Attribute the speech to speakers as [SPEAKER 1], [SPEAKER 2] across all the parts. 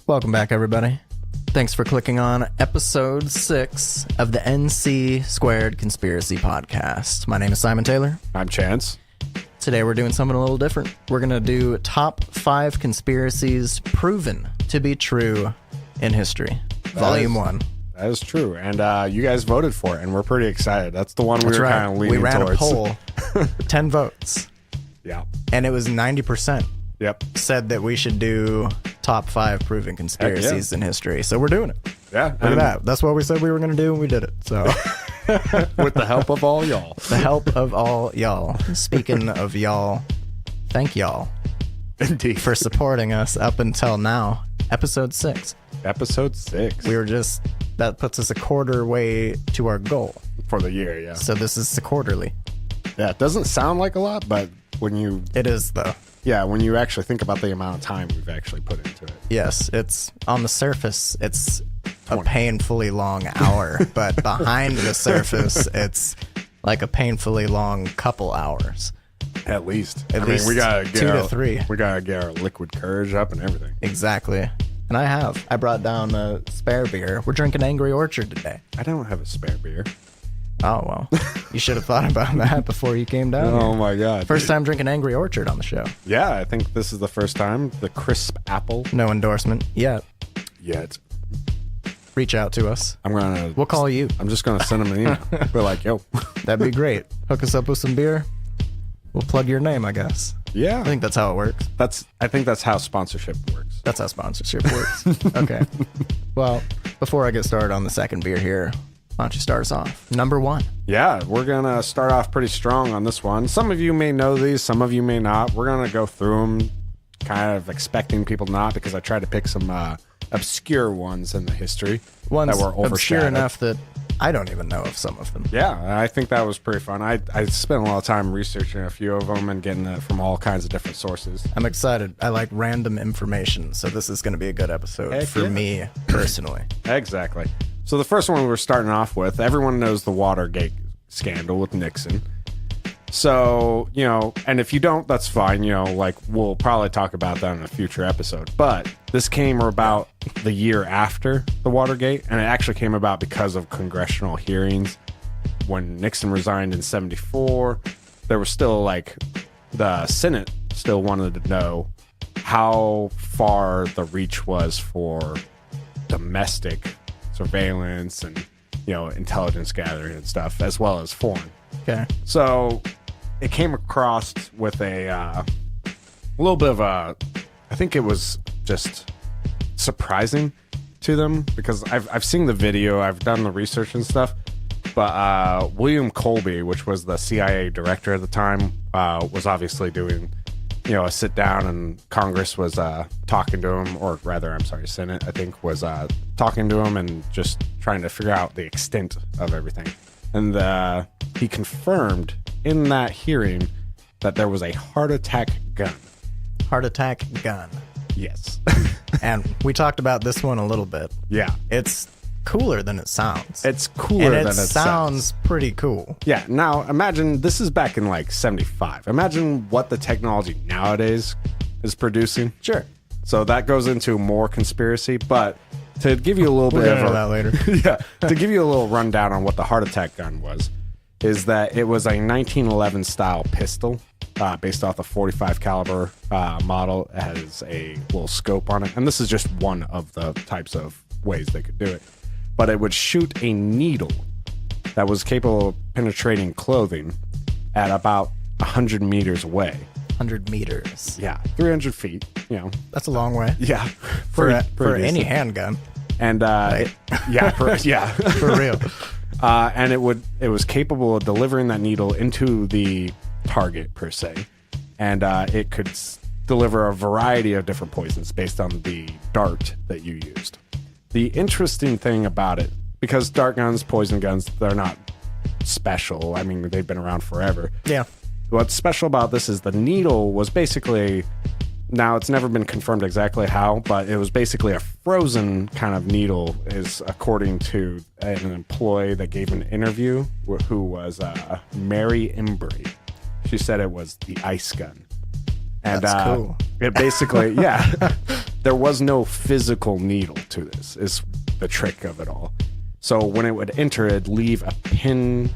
[SPEAKER 1] Welcome back, everybody. Thanks for clicking on episode 6 of the NC Squared Conspiracy Podcast. My name is Simon Taylor.
[SPEAKER 2] I'm Chance.
[SPEAKER 1] Today we're doing something a little different. We're going to do top 5 conspiracies proven to be true in history. Volume 1.
[SPEAKER 2] That is true. And you guys voted for it, and we're pretty excited. That's the one we were kind of leaning towards.
[SPEAKER 1] We ran a poll, 10 votes.
[SPEAKER 2] Yeah.
[SPEAKER 1] And it was 90%.
[SPEAKER 2] Yep.
[SPEAKER 1] Said that we should do top 5 proven conspiracies in history. So we're doing it.
[SPEAKER 2] Yeah.
[SPEAKER 1] Look at that. That's what we said we were going to do, and we did it. So,
[SPEAKER 2] with the help of all y'all.
[SPEAKER 1] The help of all y'all. Speaking of y'all, thank y'all.
[SPEAKER 2] Indeed.
[SPEAKER 1] For supporting us up until now. Episode 6.
[SPEAKER 2] Episode 6.
[SPEAKER 1] That puts us a quarter way to our goal.
[SPEAKER 2] For the year, yeah.
[SPEAKER 1] So this is the quarterly.
[SPEAKER 2] Yeah, it doesn't sound like a lot, but when you...
[SPEAKER 1] It is, though.
[SPEAKER 2] Yeah, when you actually think about the amount of time we've actually put into it.
[SPEAKER 1] Yes, it's on the surface, it's 20. A painfully long hour, but behind the surface, it's like a painfully long couple hours.
[SPEAKER 2] At least.
[SPEAKER 1] I mean, we gotta get 2 to 3.
[SPEAKER 2] We gotta get our liquid courage up and everything.
[SPEAKER 1] Exactly. And I brought down a spare beer. We're drinking Angry Orchard today.
[SPEAKER 2] I don't have a spare beer.
[SPEAKER 1] Oh, well. You should have thought about that before you came down
[SPEAKER 2] Oh,
[SPEAKER 1] here.
[SPEAKER 2] my God.
[SPEAKER 1] First time drinking Angry Orchard on the show.
[SPEAKER 2] Yeah, I think this is the first time. The crisp apple.
[SPEAKER 1] No endorsement yet.
[SPEAKER 2] Yet.
[SPEAKER 1] Reach out to us.
[SPEAKER 2] We'll
[SPEAKER 1] call you.
[SPEAKER 2] I'm just going to send them an email. We're like, yo.
[SPEAKER 1] That'd be great. Hook us up with some beer. We'll plug your name, I guess.
[SPEAKER 2] Yeah.
[SPEAKER 1] I think that's how it works.
[SPEAKER 2] I think that's how sponsorship works.
[SPEAKER 1] That's how sponsorship works. Okay. Well, before I get started on the second beer here, why don't you start us off? Number 1.
[SPEAKER 2] Yeah, we're going to start off pretty strong on this one. Some of you may know these, some of you may not. We're going to go through them, kind of expecting people not, because I tried to pick some obscure ones in the history
[SPEAKER 1] ones
[SPEAKER 2] that were overshadowed.
[SPEAKER 1] Obscure enough that I don't even know of some of them.
[SPEAKER 2] Yeah, I think that was pretty fun. I spent a lot of time researching a few of them and getting it from all kinds of different sources.
[SPEAKER 1] I'm excited. I like random information, so this is going to be a good episode for me personally.
[SPEAKER 2] Exactly. So the first one we're starting off with, everyone knows the Watergate scandal with Nixon. So, and if you don't, that's fine. We'll probably talk about that in a future episode. But this came about the year after the Watergate, and it actually came about because of congressional hearings. When Nixon resigned in 1974, there was still the Senate still wanted to know how far the reach was for domestic surveillance and, intelligence gathering and stuff, as well as foreign.
[SPEAKER 1] Okay.
[SPEAKER 2] So it came across with a little bit of I think it was just surprising to them because I've seen the video, I've done the research and stuff, but William Colby, which was the CIA director at the time, was obviously doing, a sit down, and Congress was talking to him, or rather, I'm sorry, Senate, I think, was talking to him and just trying to figure out the extent of everything. And he confirmed in that hearing that there was a heart attack gun.
[SPEAKER 1] Heart attack gun.
[SPEAKER 2] Yes.
[SPEAKER 1] And we talked about this one a little bit.
[SPEAKER 2] Yeah.
[SPEAKER 1] It's cooler than it sounds.
[SPEAKER 2] It's cooler than it sounds.
[SPEAKER 1] Sounds pretty cool.
[SPEAKER 2] Yeah. Now, imagine, this is back in 75. Imagine what the technology nowadays is producing.
[SPEAKER 1] Sure.
[SPEAKER 2] So that goes into more conspiracy, but to give you a little bit of
[SPEAKER 1] that later.
[SPEAKER 2] Yeah, to give you a little rundown on what the heart attack gun was, is that it was a 1911 style pistol based off the 45 caliber model. It has a little scope on it, and this is just one of the types of ways they could do it. But it would shoot a needle that was capable of penetrating clothing at about 100 meters away.
[SPEAKER 1] 100 meters.
[SPEAKER 2] Yeah, 300 feet,
[SPEAKER 1] That's a long way.
[SPEAKER 2] Yeah.
[SPEAKER 1] For any handgun.
[SPEAKER 2] And,
[SPEAKER 1] right? For real.
[SPEAKER 2] And it was capable of delivering that needle into the target, per se. And it could deliver a variety of different poisons based on the dart that you used. The interesting thing about it, because dart guns, poison guns, they're not special. I mean, they've been around forever.
[SPEAKER 1] Yeah.
[SPEAKER 2] What's special about this is the needle was basically, now it's never been confirmed exactly how, but it was basically a frozen kind of needle, is according to an employee that gave an interview, who was Mary Embry. She said it was the ice gun. And
[SPEAKER 1] that's cool.
[SPEAKER 2] It basically, yeah. there was no physical needle to this, is the trick of it all. So when it would enter, it'd leave a pin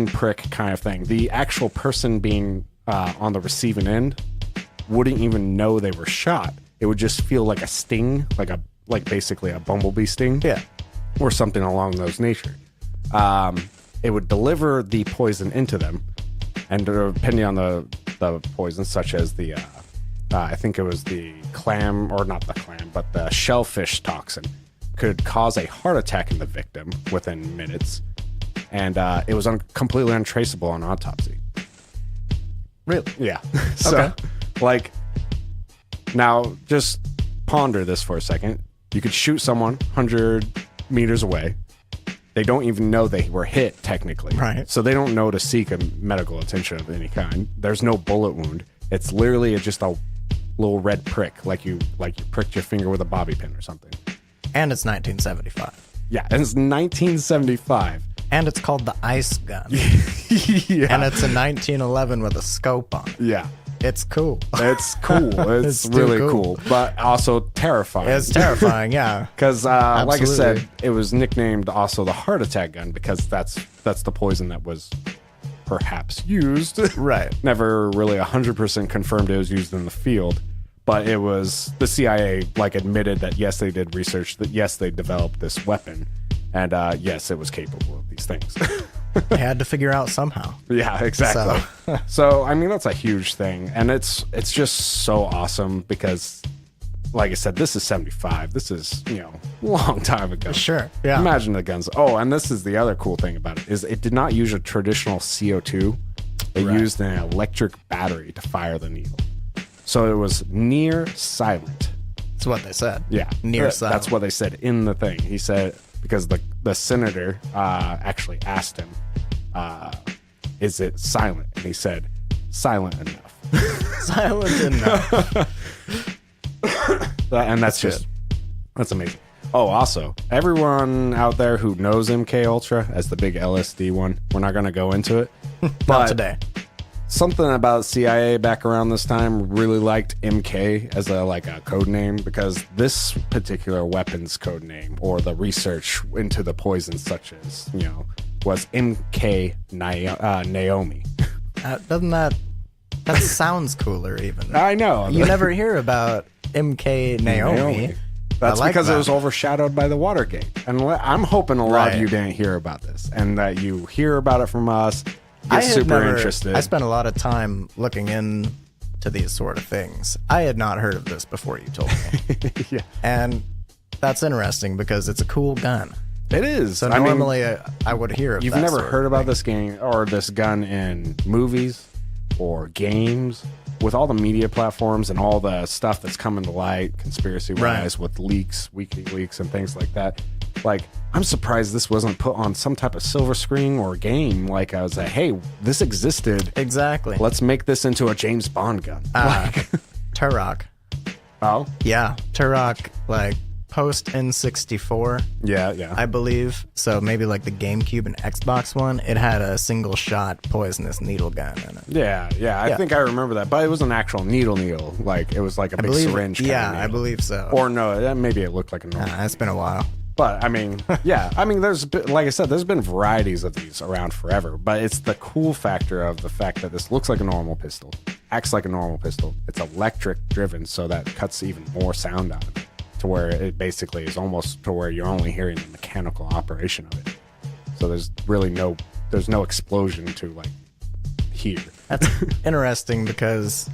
[SPEAKER 2] prick kind of thing. The actual person being on the receiving end wouldn't even know they were shot. It would just feel like a sting, like basically a bumblebee sting, or something along those nature. It would deliver the poison into them, and depending on the poison, such as the I think it was the clam, or not the clam, but the shellfish toxin, could cause a heart attack in the victim within minutes, and it was completely untraceable on autopsy.
[SPEAKER 1] Really?
[SPEAKER 2] Yeah. So, like, now just ponder this for a second. You could shoot someone 100 meters away. They don't even know they were hit, technically.
[SPEAKER 1] Right.
[SPEAKER 2] So they don't know to seek a medical attention of any kind. There's no bullet wound. It's literally just a little red prick, like you pricked your finger with a bobby pin or something.
[SPEAKER 1] And it's 1975.
[SPEAKER 2] Yeah, and it's 1975.
[SPEAKER 1] And it's called the ice gun.
[SPEAKER 2] Yeah.
[SPEAKER 1] And it's a 1911 with a scope on it.
[SPEAKER 2] Yeah.
[SPEAKER 1] It's cool.
[SPEAKER 2] It's cool. It's
[SPEAKER 1] It's
[SPEAKER 2] really
[SPEAKER 1] too
[SPEAKER 2] cool, but also terrifying.
[SPEAKER 1] It's terrifying, yeah.
[SPEAKER 2] Because, like I said,
[SPEAKER 1] Absolutely.
[SPEAKER 2] it was nicknamed also the heart attack gun because that's the poison that was perhaps used.
[SPEAKER 1] Right.
[SPEAKER 2] Never really 100% confirmed it was used in the field, but it was the CIA admitted that yes, they did research, that yes, they developed this weapon, and yes, it was capable of these things.
[SPEAKER 1] They had to figure out somehow.
[SPEAKER 2] Yeah, exactly. So I mean, that's a huge thing, and it's just so awesome because, like I said, this is 75. This is, a long time ago.
[SPEAKER 1] Sure. Yeah.
[SPEAKER 2] Imagine the guns. Oh, and this is the other cool thing about it is it did not use a traditional CO2. It used an electric battery to fire the needle. So it was near silent.
[SPEAKER 1] That's what they said.
[SPEAKER 2] Yeah.
[SPEAKER 1] Near silent.
[SPEAKER 2] That's what they said in the thing. He said, because the senator actually asked him, is it silent? And he said, silent enough.
[SPEAKER 1] Silent enough.
[SPEAKER 2] And that's amazing. Oh, also, everyone out there who knows MK Ultra as the big LSD one, we're not going to go into it.
[SPEAKER 1] Not
[SPEAKER 2] But
[SPEAKER 1] today.
[SPEAKER 2] something about CIA back around this time really liked MK as a code name, because this particular weapons code name, or the research into the poisons such as, was MK Naomi.
[SPEAKER 1] Doesn't that sounds cooler even?
[SPEAKER 2] I know.
[SPEAKER 1] You never hear about MK Naomi.
[SPEAKER 2] That's
[SPEAKER 1] I like
[SPEAKER 2] because
[SPEAKER 1] that.
[SPEAKER 2] it was overshadowed by the Watergate. And I'm hoping a lot of
[SPEAKER 1] Right.
[SPEAKER 2] you didn't hear about this, and that you hear about it from us,
[SPEAKER 1] I
[SPEAKER 2] get
[SPEAKER 1] had
[SPEAKER 2] super
[SPEAKER 1] never-
[SPEAKER 2] interested.
[SPEAKER 1] I spent a lot of time looking into these sort of things. I had not heard of this before you told me.
[SPEAKER 2] Yeah.
[SPEAKER 1] And that's interesting because it's a cool gun.
[SPEAKER 2] It is.
[SPEAKER 1] So
[SPEAKER 2] I mean,
[SPEAKER 1] normally I would hear of
[SPEAKER 2] you've
[SPEAKER 1] that
[SPEAKER 2] never
[SPEAKER 1] sort of
[SPEAKER 2] heard about
[SPEAKER 1] thing.
[SPEAKER 2] this game or this gun in movies or games, with all the media platforms and all the stuff that's coming to light, conspiracy wise,
[SPEAKER 1] Right.
[SPEAKER 2] with leaks, WikiLeaks, and things like that. I'm surprised this wasn't put on some type of silver screen or game. I was like, hey, this existed.
[SPEAKER 1] Exactly.
[SPEAKER 2] Let's make this into a James Bond gun.
[SPEAKER 1] Turok.
[SPEAKER 2] Oh,
[SPEAKER 1] Yeah. Turok, post N64,
[SPEAKER 2] yeah.
[SPEAKER 1] I believe. So maybe the GameCube and Xbox one, it had a single shot poisonous needle gun in it.
[SPEAKER 2] Yeah. I think I remember that, but it was an actual needle. It was like a big syringe. Kind
[SPEAKER 1] Yeah,
[SPEAKER 2] of
[SPEAKER 1] I
[SPEAKER 2] needle.
[SPEAKER 1] believe so.
[SPEAKER 2] Or no, maybe it looked like a normal.
[SPEAKER 1] It's been a while.
[SPEAKER 2] But I mean, yeah, there's like I said, there's been varieties of these around forever. But it's the cool factor of the fact that this looks like a normal pistol, acts like a normal pistol. It's electric driven, so that cuts even more sound out of it, to where it basically is almost to where you're only hearing the mechanical operation of it. So there's really no explosion to hear.
[SPEAKER 1] That's interesting because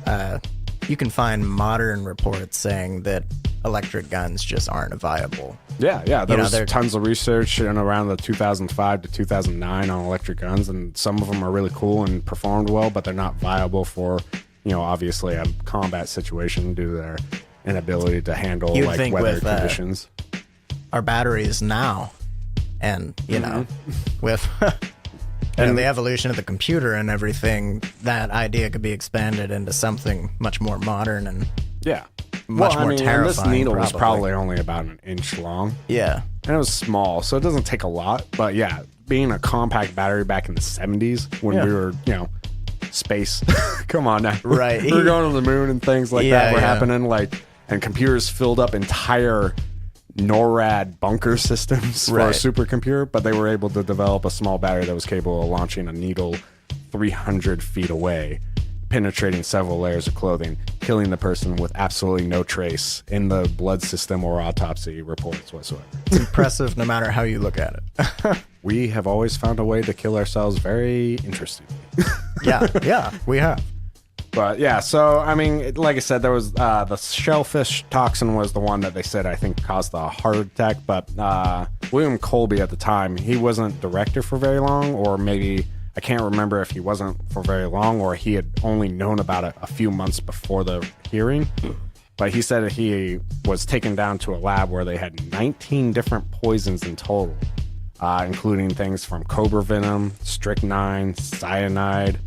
[SPEAKER 1] you can find modern reports saying that electric guns just aren't viable.
[SPEAKER 2] Yeah. There was
[SPEAKER 1] they're-
[SPEAKER 2] tons of research in around the 2005 to 2009 on electric guns, and some of them are really cool and performed well, but they're not viable for, obviously a combat situation due to their inability to handle
[SPEAKER 1] You'd think
[SPEAKER 2] weather
[SPEAKER 1] with,
[SPEAKER 2] conditions.
[SPEAKER 1] Our batteries now, and with
[SPEAKER 2] And-
[SPEAKER 1] the evolution of the computer and everything, that idea could be expanded into something much more modern and
[SPEAKER 2] Yeah.
[SPEAKER 1] much more
[SPEAKER 2] and this
[SPEAKER 1] terrifying,
[SPEAKER 2] needle was
[SPEAKER 1] probably.
[SPEAKER 2] probably only about an inch long,
[SPEAKER 1] yeah.
[SPEAKER 2] and it was small, so it doesn't take a lot. But yeah, being a compact battery back in the 70s when
[SPEAKER 1] Yeah.
[SPEAKER 2] we were, space. Come on now.
[SPEAKER 1] Right.
[SPEAKER 2] We were going to the moon and things like
[SPEAKER 1] Yeah,
[SPEAKER 2] that were
[SPEAKER 1] yeah.
[SPEAKER 2] happening. and computers filled up entire NORAD bunker systems for a supercomputer, but they were able to develop a small battery that was capable of launching a needle 300 feet away, penetrating several layers of clothing, killing the person with absolutely no trace in the blood system or autopsy reports whatsoever.
[SPEAKER 1] It's impressive no matter how you look at it.
[SPEAKER 2] We have always found a way to kill ourselves very interestingly.
[SPEAKER 1] Yeah, we have.
[SPEAKER 2] But yeah, so I mean, like I said, there was the shellfish toxin was the one that they said I think caused the heart attack. But William Colby at the time, he wasn't director for very long, or maybe I can't remember if he wasn't for very long, or he had only known about it a few months before the hearing. But he said that he was taken down to a lab where they had 19 different poisons in total, including things from cobra venom, strychnine, cyanide.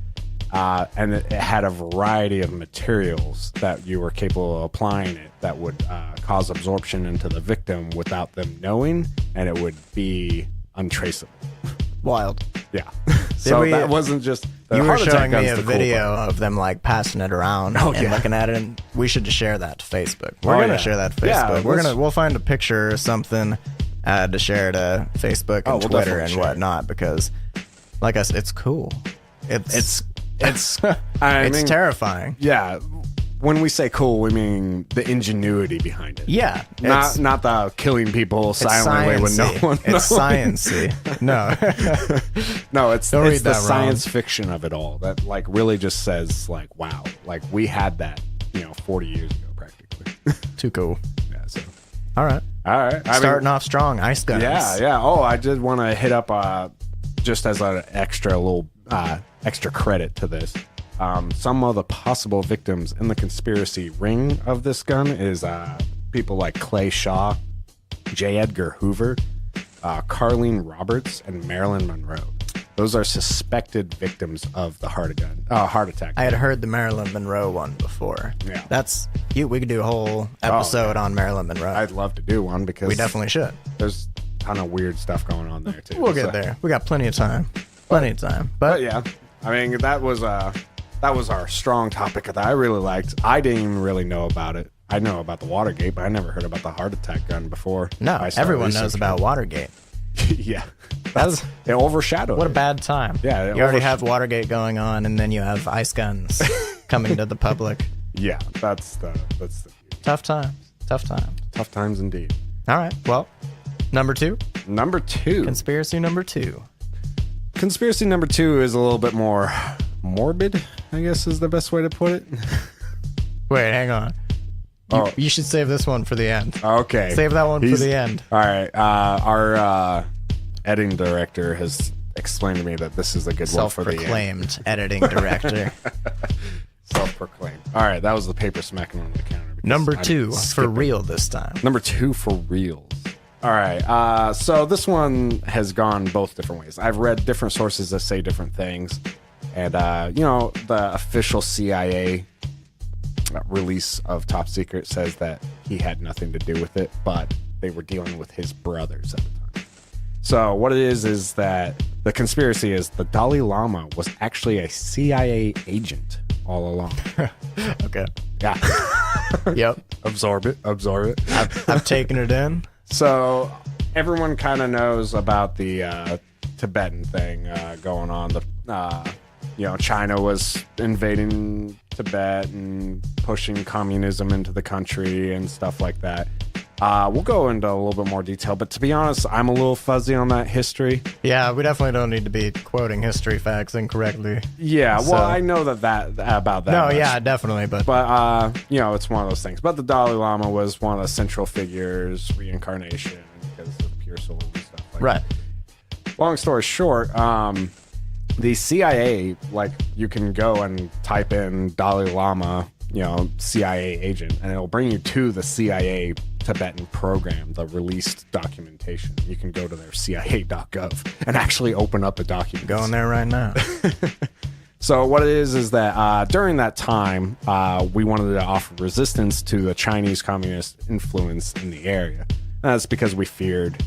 [SPEAKER 2] And it had a variety of materials that you were capable of applying it that would cause absorption into the victim without them knowing, and it would be untraceable.
[SPEAKER 1] Wild.
[SPEAKER 2] Yeah. So that wasn't just...
[SPEAKER 1] You were showing me a video of them like passing it around and looking at it, and we should just share that to Facebook. We're gonna share that to Facebook. We'll find a picture or something to share to Facebook and Twitter and whatnot, because like I said, it's cool. It's terrifying.
[SPEAKER 2] Yeah. When we say cool, we mean the ingenuity behind it.
[SPEAKER 1] Yeah.
[SPEAKER 2] Not the killing people silently when no one knows.
[SPEAKER 1] It's sciencey. No.
[SPEAKER 2] No, it's the science fiction of it all that like really just says like, wow, like we had that, 40 years ago practically.
[SPEAKER 1] Too cool.
[SPEAKER 2] Yeah, so.
[SPEAKER 1] All right. Starting off strong, ice guns.
[SPEAKER 2] Yeah. Oh, I did want to hit up just as an extra credit to this. Some of the possible victims in the conspiracy ring of this gun is people like Clay Shaw, J. Edgar Hoover, Carlene Roberts, and Marilyn Monroe. Those are suspected victims of the heart attack.
[SPEAKER 1] I had heard the Marilyn Monroe one before.
[SPEAKER 2] Yeah.
[SPEAKER 1] We could do a whole episode on Marilyn Monroe.
[SPEAKER 2] I'd love to do one because
[SPEAKER 1] we definitely should.
[SPEAKER 2] There's a ton of weird stuff going on there too.
[SPEAKER 1] We'll get there. We got plenty of time.
[SPEAKER 2] But yeah, I mean that was our strong topic that I really liked. I didn't even really know about it. I know about the Watergate, but I never heard about the heart attack gun before.
[SPEAKER 1] No, everyone knows about Watergate.
[SPEAKER 2] Yeah. It overshadowed.
[SPEAKER 1] What a bad time.
[SPEAKER 2] Yeah.
[SPEAKER 1] You already have Watergate going on, and then you have ice guns coming to the public.
[SPEAKER 2] Yeah, that's the
[SPEAKER 1] Tough times.
[SPEAKER 2] Tough times indeed.
[SPEAKER 1] All right. Well, number two.
[SPEAKER 2] Conspiracy
[SPEAKER 1] number two.
[SPEAKER 2] Conspiracy number two is a little bit more morbid, I guess is the best way to put it.
[SPEAKER 1] Wait, hang on. You should save this one for the end.
[SPEAKER 2] Okay.
[SPEAKER 1] Save that one for the end.
[SPEAKER 2] All right. Our editing director has explained to me that this is a good one for the end.
[SPEAKER 1] Self-proclaimed editing director.
[SPEAKER 2] Self-proclaimed. All right. That was the paper smacking on the counter.
[SPEAKER 1] Number two, for real this time.
[SPEAKER 2] Number two, for real. All right. So this one has gone both different ways. I've read different sources that say different things. And, the official CIA release of Top Secret says that he had nothing to do with it, but they were dealing with his brothers at the time. So what it is that the conspiracy is the Dalai Lama was actually a CIA agent all along.
[SPEAKER 1] Okay.
[SPEAKER 2] Yeah.
[SPEAKER 1] Yep.
[SPEAKER 2] Absorb it.
[SPEAKER 1] I've taken it in.
[SPEAKER 2] So everyone kind of knows about the Tibetan thing going on. China was invading Tibet and pushing communism into the country and stuff like that. We'll go into a little bit more detail, but to be honest, I'm a little fuzzy on that history.
[SPEAKER 1] Yeah, we definitely don't need to be quoting history facts incorrectly.
[SPEAKER 2] Yeah, well, I know that about that.
[SPEAKER 1] No,
[SPEAKER 2] much.
[SPEAKER 1] Yeah, definitely, but
[SPEAKER 2] it's one of those things. But the Dalai Lama was one of the central figures, reincarnation because of pure soul and stuff like
[SPEAKER 1] right.
[SPEAKER 2] that. Long story short, the CIA, like you can go and type in Dalai Lama, CIA agent, and it'll bring you to the CIA Tibetan program, the released documentation. You can go to their CIA.gov and actually open up the documents.
[SPEAKER 1] Going there right now.
[SPEAKER 2] So what it is that during that time, we wanted to offer resistance to the Chinese communist influence in the area. And that's because we feared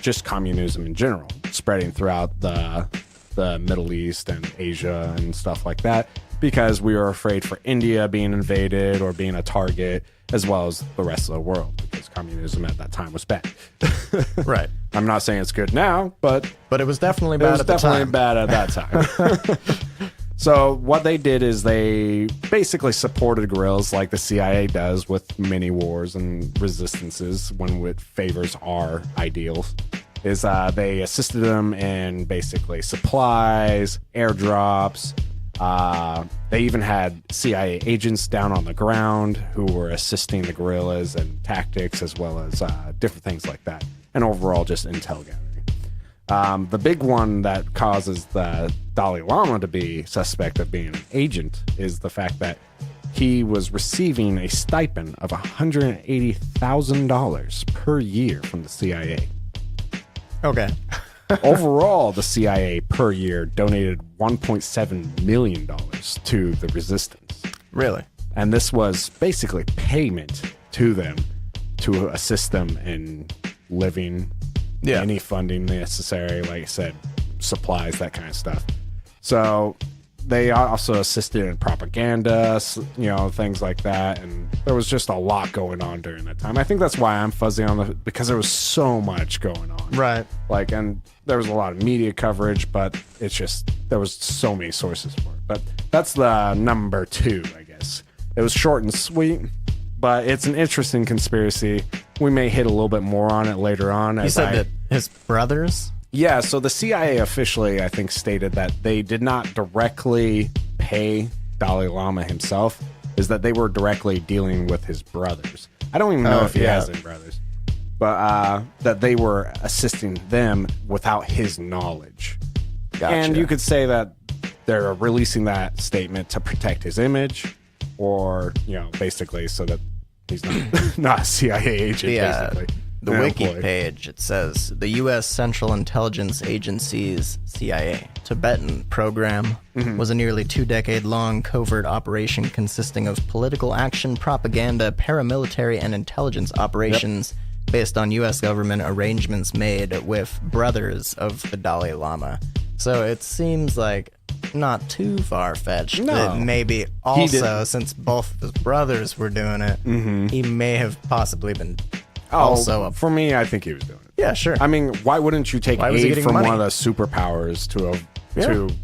[SPEAKER 2] just communism in general, spreading throughout the Middle East and Asia and stuff like that. because we were afraid for India being invaded or being a target, as well as the rest of the world, because communism at that time was bad.
[SPEAKER 1] Right.
[SPEAKER 2] I'm not saying it's good now, but
[SPEAKER 1] it was definitely bad at the time.
[SPEAKER 2] bad at that time. So what they did is they basically supported guerrillas like the CIA does with mini wars and resistances when it favors our ideals. Is they assisted them in basically supplies, airdrops. They even had CIA agents down on the ground who were assisting the guerrillas and tactics, as well as different things like that. And overall, just intel gathering. The big one that causes the Dalai Lama to be suspect of being an agent is the fact that he was receiving a stipend of $180,000 per year from the CIA.
[SPEAKER 1] Okay.
[SPEAKER 2] Overall, the CIA per year donated $1.7 million to the resistance.
[SPEAKER 1] Really?
[SPEAKER 2] And this was basically payment to them to assist them in living, any funding necessary, like I said, supplies, that kind of stuff. So they also assisted in propaganda, things like that. And there was just a lot going on during that time. I think that's why I'm fuzzy on because there was so much going on.
[SPEAKER 1] Right.
[SPEAKER 2] And there was a lot of media coverage, but it's just, there was so many sources for it. But that's the number 2, I guess. It was short and sweet, but it's an interesting conspiracy. We may hit a little bit more on it later on.
[SPEAKER 1] You said that his brothers?
[SPEAKER 2] Yeah, so the CIA officially, I think, stated that they did not directly pay Dalai Lama himself, is that they were directly dealing with his brothers. I don't even know if he has any brothers, but that they were assisting them without his knowledge.
[SPEAKER 1] Gotcha.
[SPEAKER 2] And you could say that they're releasing that statement to protect his image, or, basically so that he's not a CIA agent, basically.
[SPEAKER 1] The wiki page, it says, the U.S. Central Intelligence Agency's CIA Tibetan program was a nearly 2-decade-long covert operation consisting of political action, propaganda, paramilitary, and intelligence operations based on U.S. government arrangements made with brothers of the Dalai Lama. So it seems like not too far-fetched that maybe also, since both of his brothers were doing it, he may have possibly been...
[SPEAKER 2] For me, I think he was doing it.
[SPEAKER 1] Yeah, sure.
[SPEAKER 2] I mean, why wouldn't you take aid from one of the superpowers to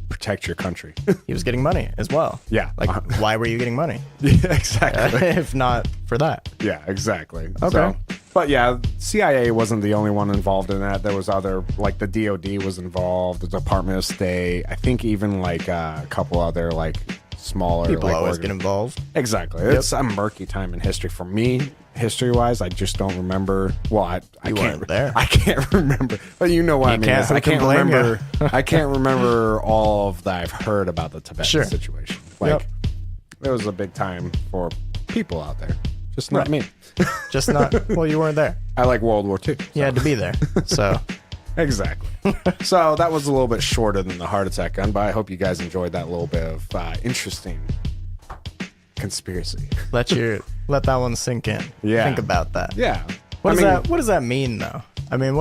[SPEAKER 2] protect your country?
[SPEAKER 1] He was getting money as well.
[SPEAKER 2] Yeah.
[SPEAKER 1] Why were you getting money?
[SPEAKER 2] Yeah, exactly.
[SPEAKER 1] If not for that.
[SPEAKER 2] Yeah, exactly.
[SPEAKER 1] Okay.
[SPEAKER 2] But yeah, CIA wasn't the only one involved in that. There was other, like the DOD was involved, the Department of State. I think even a couple other smaller
[SPEAKER 1] people always get involved.
[SPEAKER 2] Exactly. It's a murky time in history for me. History-wise, I just don't remember. Well, I
[SPEAKER 1] weren't there.
[SPEAKER 2] I can't remember. But you know what I mean. I can't remember. I can't remember all of that I've heard about the Tibetan situation. It was a big time for people out there, just not me.
[SPEAKER 1] Just not. Well, you weren't there.
[SPEAKER 2] I like World War II.
[SPEAKER 1] You had to be there. So
[SPEAKER 2] exactly. So that was a little bit shorter than the heart attack gun, but I hope you guys enjoyed that little bit of interesting conspiracy.
[SPEAKER 1] Let that one sink in.
[SPEAKER 2] Yeah.
[SPEAKER 1] Think about that.
[SPEAKER 2] Yeah.
[SPEAKER 1] What does that mean though? I mean,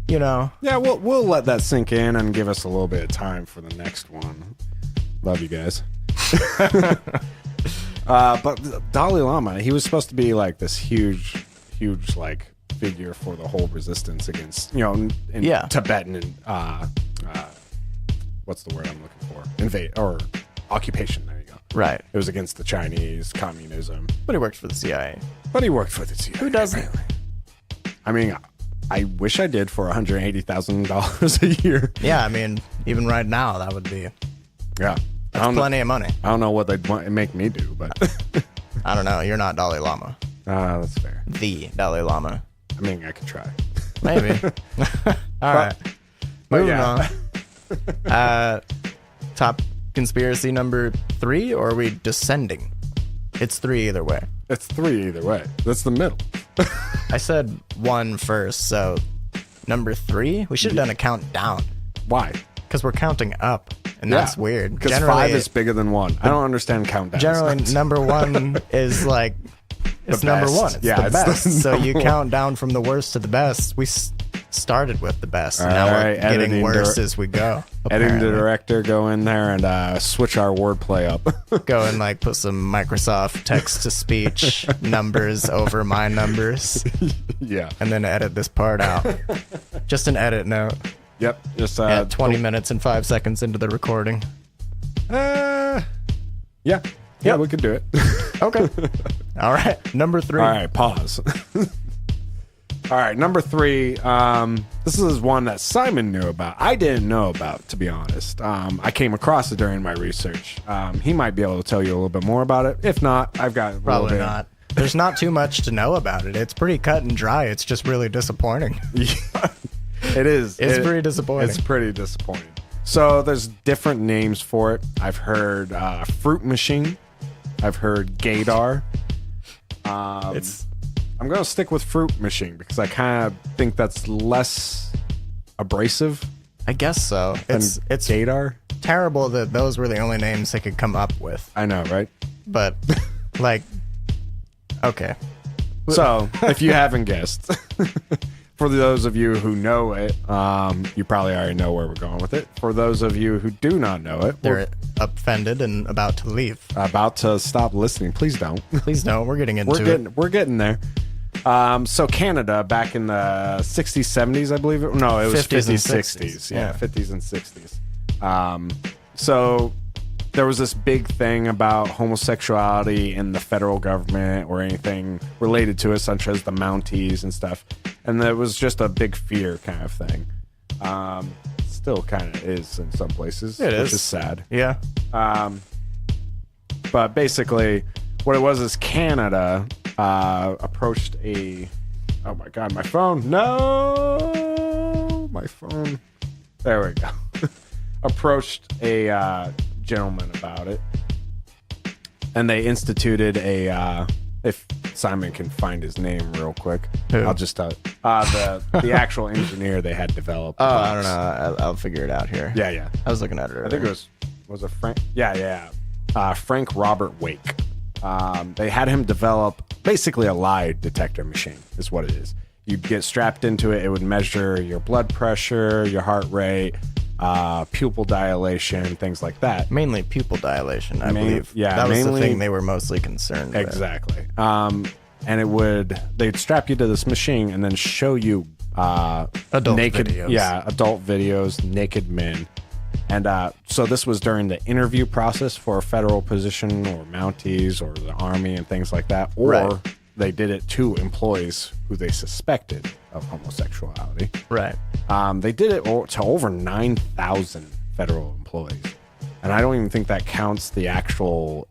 [SPEAKER 1] Yeah,
[SPEAKER 2] we'll let that sink in and give us a little bit of time for the next one. Love you guys. But Dalai Lama, he was supposed to be this huge figure for the whole resistance against, in Tibetan and what's the word I'm looking for? Invade or occupation. There you go.
[SPEAKER 1] Right.
[SPEAKER 2] It was against the Chinese, communism.
[SPEAKER 1] But he worked for the CIA.
[SPEAKER 2] Who doesn't? I mean, I wish I did for $180,000 a year.
[SPEAKER 1] Yeah, I mean, even right now, that would be...
[SPEAKER 2] Yeah.
[SPEAKER 1] That's plenty of money.
[SPEAKER 2] I don't know what they'd make me do, but...
[SPEAKER 1] I don't know. You're not Dalai Lama.
[SPEAKER 2] That's fair.
[SPEAKER 1] The Dalai Lama.
[SPEAKER 2] I mean, I could try.
[SPEAKER 1] Maybe. All right. Moving on. Top conspiracy number 3, or are we descending? It's 3 either way.
[SPEAKER 2] It's 3 either way. That's the middle.
[SPEAKER 1] I said 1 first, so number 3? We should have done a countdown.
[SPEAKER 2] Why?
[SPEAKER 1] Because we're counting up, and that's weird.
[SPEAKER 2] Because 5 is bigger than 1. I don't understand countdowns.
[SPEAKER 1] Generally, number 1 is it's number 1. It's the best. So you count down from the worst to the best. We started with the best, and now we're getting worse as we go.
[SPEAKER 2] Editing director, go in there and switch our wordplay up.
[SPEAKER 1] Go and like put some Microsoft text-to-speech numbers over my numbers.
[SPEAKER 2] Yeah.
[SPEAKER 1] And then edit this part out. Just an edit note.
[SPEAKER 2] Yep. Just
[SPEAKER 1] 20 minutes and 5 seconds into the recording.
[SPEAKER 2] Yeah. Yeah, we could do it.
[SPEAKER 1] Okay. All right. Number 3.
[SPEAKER 2] All right, pause. All right, number 3. This is one that Simon knew about. I didn't know about, to be honest. I came across it during my research. He might be able to tell you a little bit more about it. If not, I've got
[SPEAKER 1] probably not. There's not too much to know about it. It's pretty cut and dry. It's just really disappointing.
[SPEAKER 2] Yeah, it is.
[SPEAKER 1] It's pretty disappointing.
[SPEAKER 2] It's pretty disappointing. So there's different names for it. I've heard fruit machine. I've heard gaydar. I'm going to stick with fruit machine because I kind of think that's less abrasive.
[SPEAKER 1] I guess so. It's
[SPEAKER 2] gaydar.
[SPEAKER 1] Terrible that those were the only names they could come up with.
[SPEAKER 2] I know, right?
[SPEAKER 1] But like, okay.
[SPEAKER 2] So if you haven't guessed, for those of you who know it, you probably already know where we're going with it. For those of you who do not know it,
[SPEAKER 1] they're offended and about to leave.
[SPEAKER 2] About to stop listening. Please don't.
[SPEAKER 1] Please don't. We're getting into it.
[SPEAKER 2] We're getting there. So Canada, back in the 60s, 70s, I believe it. No, it was 50s and 60s. Yeah, 50s and 60s. So there was this big thing about homosexuality in the federal government or anything related to it, such as the Mounties and stuff. And it was just a big fear kind of thing. Still kind of is in some places, which is sad.
[SPEAKER 1] Yeah.
[SPEAKER 2] But basically, what it was is Canada approached a... Oh my God, my phone. No! My phone. There we go. Approached a gentleman about it. And they instituted a... if Simon can find his name real quick.
[SPEAKER 1] Who?
[SPEAKER 2] I'll just tell the actual engineer they had developed.
[SPEAKER 1] Oh, I don't know. I'll figure it out here.
[SPEAKER 2] Yeah.
[SPEAKER 1] I was looking at it earlier.
[SPEAKER 2] I think it was a Frank. Yeah. Frank Robert Wake. They had him develop basically a lie detector machine is what it is. You'd get strapped into it. It would measure your blood pressure, your heart rate, pupil dilation, things like that.
[SPEAKER 1] Mainly pupil dilation, I believe.
[SPEAKER 2] Yeah,
[SPEAKER 1] that was the thing they were mostly concerned with.
[SPEAKER 2] Exactly. And they'd strap you to this machine and then show you
[SPEAKER 1] adult
[SPEAKER 2] naked
[SPEAKER 1] videos.
[SPEAKER 2] Yeah, adult videos, naked men. And so this was during the interview process for a federal position or Mounties or the Army and things like that. Or they did it to employees who they suspected of homosexuality.
[SPEAKER 1] Right.
[SPEAKER 2] They did it to over 9,000 federal employees. And I don't even think that counts the actual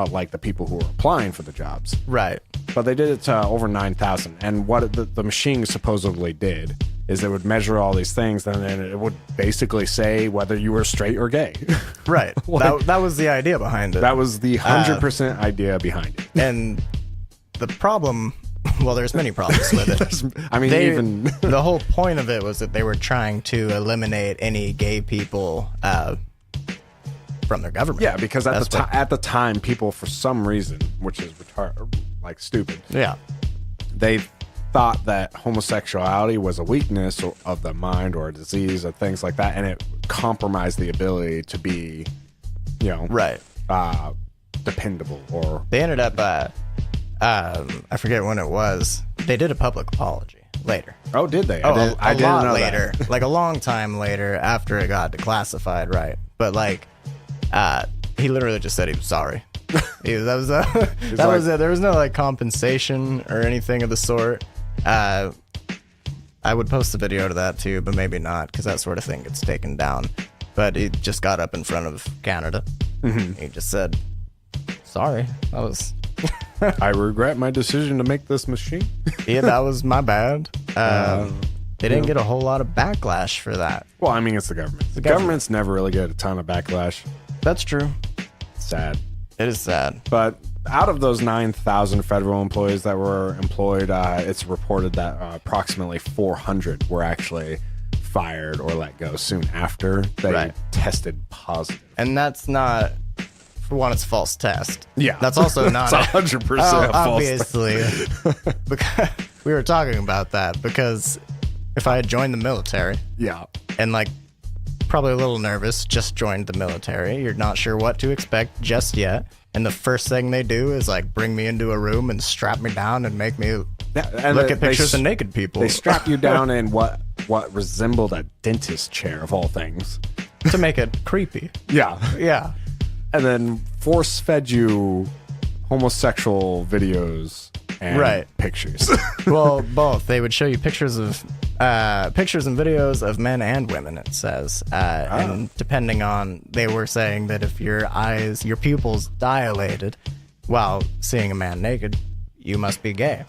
[SPEAKER 2] like the people who are applying for the jobs.
[SPEAKER 1] Right.
[SPEAKER 2] But they did it to over 9,000. And what the machine supposedly did is it would measure all these things, and then it would basically say whether you were straight or gay.
[SPEAKER 1] Right. That was the idea behind it.
[SPEAKER 2] That was the 100% idea behind it.
[SPEAKER 1] And the problem, well, there's many problems with it.
[SPEAKER 2] I mean, even
[SPEAKER 1] the whole point of it was that they were trying to eliminate any gay people from their government.
[SPEAKER 2] Yeah, because at the time, people, for some reason, which is like stupid.
[SPEAKER 1] Yeah.
[SPEAKER 2] They thought that homosexuality was a weakness of the mind or a disease or things like that, and it compromised the ability to be,
[SPEAKER 1] right,
[SPEAKER 2] dependable. Or
[SPEAKER 1] they ended up, I forget when it was. They did a public apology later.
[SPEAKER 2] Oh, did they?
[SPEAKER 1] I didn't know later, like a long time later after it got declassified, right? But like, he literally just said he was sorry. That was it. There was no like compensation or anything of the sort. I would post the video to that too, but maybe not because that sort of thing gets taken down. But he just got up in front of Canada. Mm-hmm. He just said, "Sorry, that was."
[SPEAKER 2] I regret my decision to make this machine.
[SPEAKER 1] Yeah, that was my bad. They didn't get a whole lot of backlash for that.
[SPEAKER 2] Well, I mean, it's the government. The government's never really get a ton of backlash.
[SPEAKER 1] That's true.
[SPEAKER 2] Sad.
[SPEAKER 1] It is sad.
[SPEAKER 2] But out of those 9,000 federal employees that were employed, it's reported that approximately 400 were actually fired or let go soon after they tested positive.
[SPEAKER 1] And that's not, for one, it's a false test.
[SPEAKER 2] Yeah.
[SPEAKER 1] That's also not
[SPEAKER 2] it's 100% false
[SPEAKER 1] obviously. Because we were talking about that because if I had joined the military,
[SPEAKER 2] Yeah.
[SPEAKER 1] and like probably a little nervous, just joined the military. You're not sure what to expect just yet. And the first thing they do is like bring me into a room and strap me down and make me look at pictures of naked people.
[SPEAKER 2] They strap you down in what resembled a dentist chair of all things.
[SPEAKER 1] To make it creepy.
[SPEAKER 2] Yeah.
[SPEAKER 1] Yeah.
[SPEAKER 2] And then force fed you homosexual videos and pictures.
[SPEAKER 1] Well, both. They would show you pictures and videos of men and women, it says. And depending on, they were saying that if your pupils dilated while seeing a man naked, you must be gay.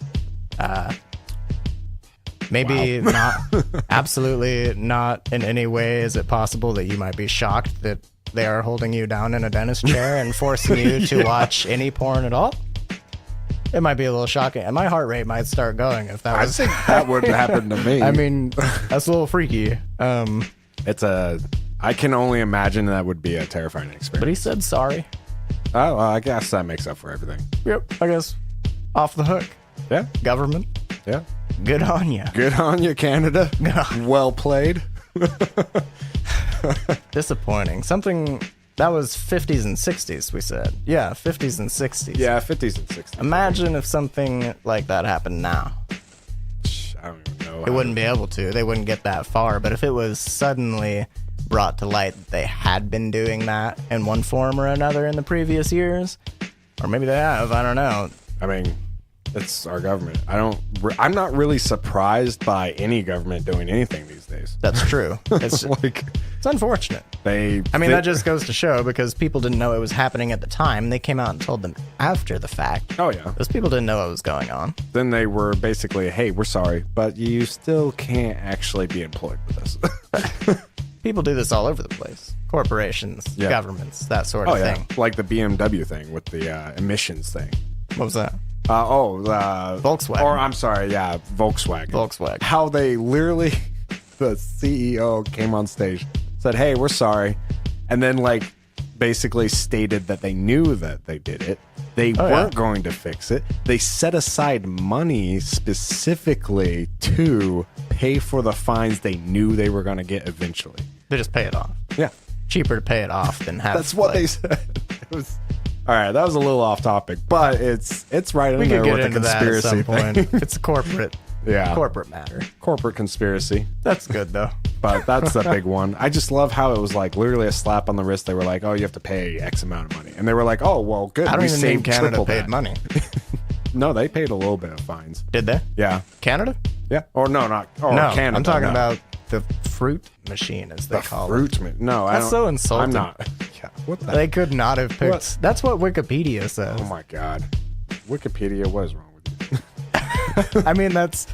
[SPEAKER 1] Maybe not, absolutely not in any way is it possible that you might be shocked that they are holding you down in a dentist chair and forcing you to watch any porn at all. It might be a little shocking, and my heart rate might start going if that was.
[SPEAKER 2] I think that would happen to me.
[SPEAKER 1] I mean, that's a little freaky.
[SPEAKER 2] I can only imagine that would be a terrifying experience.
[SPEAKER 1] But he said sorry.
[SPEAKER 2] Oh, well, I guess that makes up for everything.
[SPEAKER 1] Yep, I guess. Off the hook.
[SPEAKER 2] Yeah.
[SPEAKER 1] Government.
[SPEAKER 2] Yeah.
[SPEAKER 1] Good on you.
[SPEAKER 2] Good on you, Canada. Well played.
[SPEAKER 1] Disappointing. Something that was 50s and 60s, we said. Yeah, 50s and 60s.
[SPEAKER 2] Yeah, 50s and 60s.
[SPEAKER 1] Imagine if something like that happened now.
[SPEAKER 2] I don't even know.
[SPEAKER 1] It wouldn't be able to. They wouldn't get that far. But if it was suddenly brought to light that they had been doing that in one form or another in the previous years, or maybe they have, I don't know.
[SPEAKER 2] I mean, it's our government. I'm not really surprised by any government doing anything these days.
[SPEAKER 1] That's true. It's it's unfortunate. That just goes to show, because people didn't know it was happening at the time. They came out and told them after the fact.
[SPEAKER 2] Oh, yeah.
[SPEAKER 1] Those people didn't know what was going on.
[SPEAKER 2] Then they were basically, hey, we're sorry, but you still can't actually be employed with us.
[SPEAKER 1] People do this all over the place. Corporations, governments, that sort of thing.
[SPEAKER 2] Like the BMW thing with the emissions thing.
[SPEAKER 1] What was that?
[SPEAKER 2] Volkswagen. Or I'm sorry, Volkswagen.
[SPEAKER 1] Volkswagen.
[SPEAKER 2] How they literally, the CEO came on stage, said, hey, we're sorry. And then basically stated that they knew that they did it. They weren't going to fix it. They set aside money specifically to pay for the fines they knew they were going to get eventually.
[SPEAKER 1] They just pay it off.
[SPEAKER 2] Yeah.
[SPEAKER 1] Cheaper to pay it off than have.
[SPEAKER 2] That's what they said. It was. All right, that was a little off topic, but it's right in there with the conspiracy thing.
[SPEAKER 1] It's a corporate matter.
[SPEAKER 2] Corporate conspiracy.
[SPEAKER 1] That's good though.
[SPEAKER 2] But that's the big one. I just love how it was literally a slap on the wrist. They were like, "Oh, you have to pay X amount of money," and they were like, "Oh, well, good."
[SPEAKER 1] I don't even think Canada paid money.
[SPEAKER 2] No, they paid a little bit of fines.
[SPEAKER 1] Did they?
[SPEAKER 2] Yeah.
[SPEAKER 1] Canada?
[SPEAKER 2] Yeah. Or no, Canada.
[SPEAKER 1] I'm talking about the fruit machine, as they call it.
[SPEAKER 2] No,
[SPEAKER 1] that's so insulting.
[SPEAKER 2] I'm not. Yeah. What the?
[SPEAKER 1] They could not have picked. What? That's what Wikipedia says.
[SPEAKER 2] Oh my God. Wikipedia. What is wrong with you?
[SPEAKER 1] that's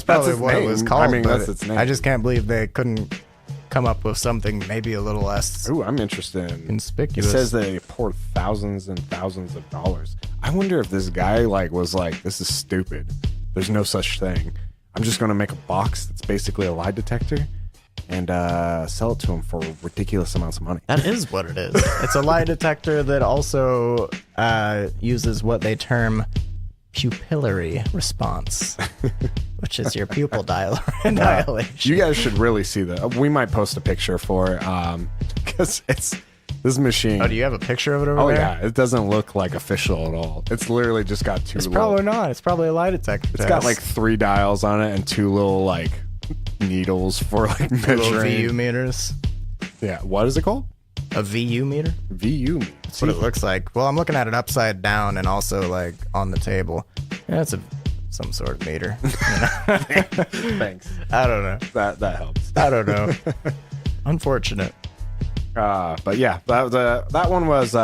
[SPEAKER 1] probably what it was called.
[SPEAKER 2] That's its name.
[SPEAKER 1] I just can't believe they couldn't come up with something maybe a little less.
[SPEAKER 2] Ooh, I'm interested in
[SPEAKER 1] conspicuous.
[SPEAKER 2] It says they poured thousands and thousands of dollars. I wonder if this guy was like, this is stupid. There's no such thing. I'm just going to make a box that's basically a lie detector and sell it to him for ridiculous amounts of money.
[SPEAKER 1] That is what it is. It's a lie detector that also uses what they term pupillary response, which is your pupil dilation.
[SPEAKER 2] You guys should really see that. We might post a picture for it because it's this machine.
[SPEAKER 1] Oh, do you have a picture of it over there?
[SPEAKER 2] Oh, yeah. It doesn't look like official at all. It's literally just got two.
[SPEAKER 1] It's probably not. It's probably a lie detector.
[SPEAKER 2] It's got 3 dials on it and 2 little needles for measuring.
[SPEAKER 1] Little VU meters.
[SPEAKER 2] Yeah. What is it called?
[SPEAKER 1] A VU meter?
[SPEAKER 2] VU meter.
[SPEAKER 1] That's what it looks like. Well, I'm looking at it upside down and also on the table. Yeah, it's some sort of meter.
[SPEAKER 2] Thanks.
[SPEAKER 1] I don't know.
[SPEAKER 2] That helps.
[SPEAKER 1] I don't know. Unfortunate.
[SPEAKER 2] But yeah, that one was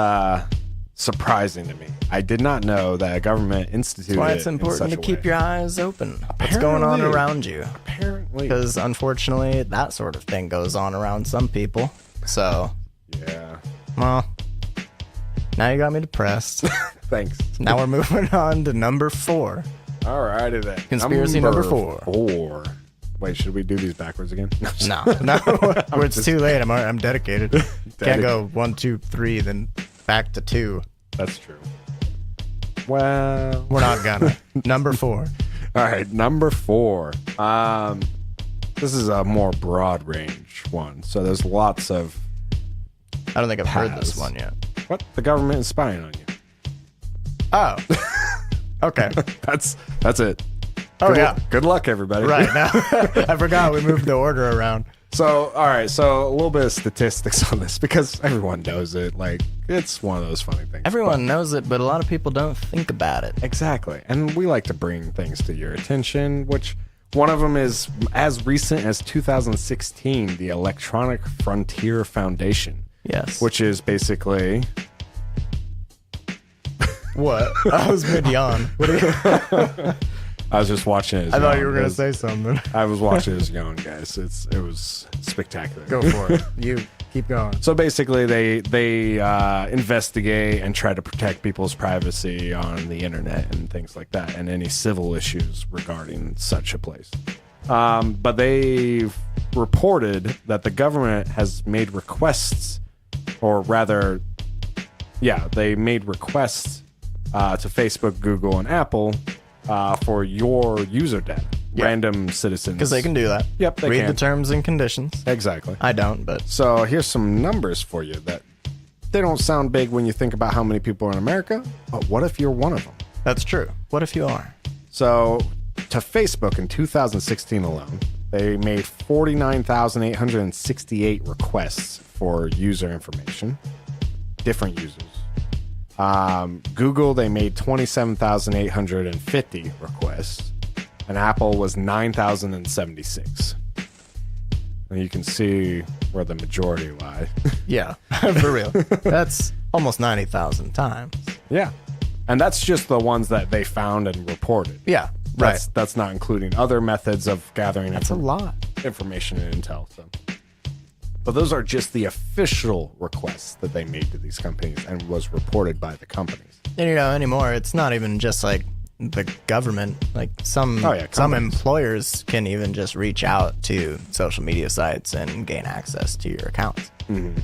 [SPEAKER 2] surprising to me. I did not know that a government instituted.
[SPEAKER 1] That's why it's important to keep your eyes open. What's going on around you?
[SPEAKER 2] Apparently,
[SPEAKER 1] because unfortunately, that sort of thing goes on around some people. So
[SPEAKER 2] yeah.
[SPEAKER 1] Well, now you got me depressed.
[SPEAKER 2] Thanks.
[SPEAKER 1] Now we're moving on to number 4.
[SPEAKER 2] Alrighty then.
[SPEAKER 1] Conspiracy number 4.
[SPEAKER 2] Wait, should we do these backwards again?
[SPEAKER 1] No. It's too late. I'm dedicated. Can't go 1, 2, 3, then back to 2.
[SPEAKER 2] That's true. Well,
[SPEAKER 1] we're not gonna. Number 4.
[SPEAKER 2] All right, number 4. This is a more broad range one. So there's lots of.
[SPEAKER 1] I don't think I've heard this one yet.
[SPEAKER 2] What? The government is spying on you.
[SPEAKER 1] Oh. Okay.
[SPEAKER 2] That's it.
[SPEAKER 1] Oh, yeah.
[SPEAKER 2] Good luck, everybody.
[SPEAKER 1] Right. Now, I forgot we moved the order around.
[SPEAKER 2] So, all right. So a little bit of statistics on this because everyone knows it. Like, it's one of those funny things.
[SPEAKER 1] Everyone knows it, but a lot of people don't think about it.
[SPEAKER 2] Exactly. And we like to bring things to your attention, which one of them is as recent as 2016, the Electronic Frontier Foundation.
[SPEAKER 1] Yes.
[SPEAKER 2] Which is basically...
[SPEAKER 1] What? I was mid-yawn. What are you...
[SPEAKER 2] I was just watching it.
[SPEAKER 1] I thought you were going to say something.
[SPEAKER 2] I was watching it as young, guys. It was spectacular.
[SPEAKER 1] Go for it. You keep going.
[SPEAKER 2] So basically, they investigate and try to protect people's privacy on the internet and things like that, and any civil issues regarding such a place. But they've reported that the government has made requests, or rather, they made requests to Facebook, Google, and Apple for your user data. Yep. Random citizens.
[SPEAKER 1] Because they can do that.
[SPEAKER 2] Yep, they
[SPEAKER 1] Read
[SPEAKER 2] can.
[SPEAKER 1] the terms and conditions.
[SPEAKER 2] Exactly.
[SPEAKER 1] I don't, but...
[SPEAKER 2] So here's some numbers for you that they don't sound big when you think about how many people are in America, but what if you're one of them?
[SPEAKER 1] That's true. What if you are?
[SPEAKER 2] So to Facebook in 2016 alone, they made 49,868 requests for user information, different users. Google, they made 27,850 requests, and Apple was 9,076. And you can see where the majority lie.
[SPEAKER 1] Yeah, for real. That's almost 90,000 times.
[SPEAKER 2] Yeah. And that's just the ones that they found and reported.
[SPEAKER 1] Yeah, right.
[SPEAKER 2] That's not including other methods of gathering
[SPEAKER 1] a lot.
[SPEAKER 2] Information and intel. So. But those are just the official requests that they made to these companies and was reported by the companies.
[SPEAKER 1] And anymore, it's not even just like the government. Like some employers can even just reach out to social media sites and gain access to your accounts. Mm-hmm.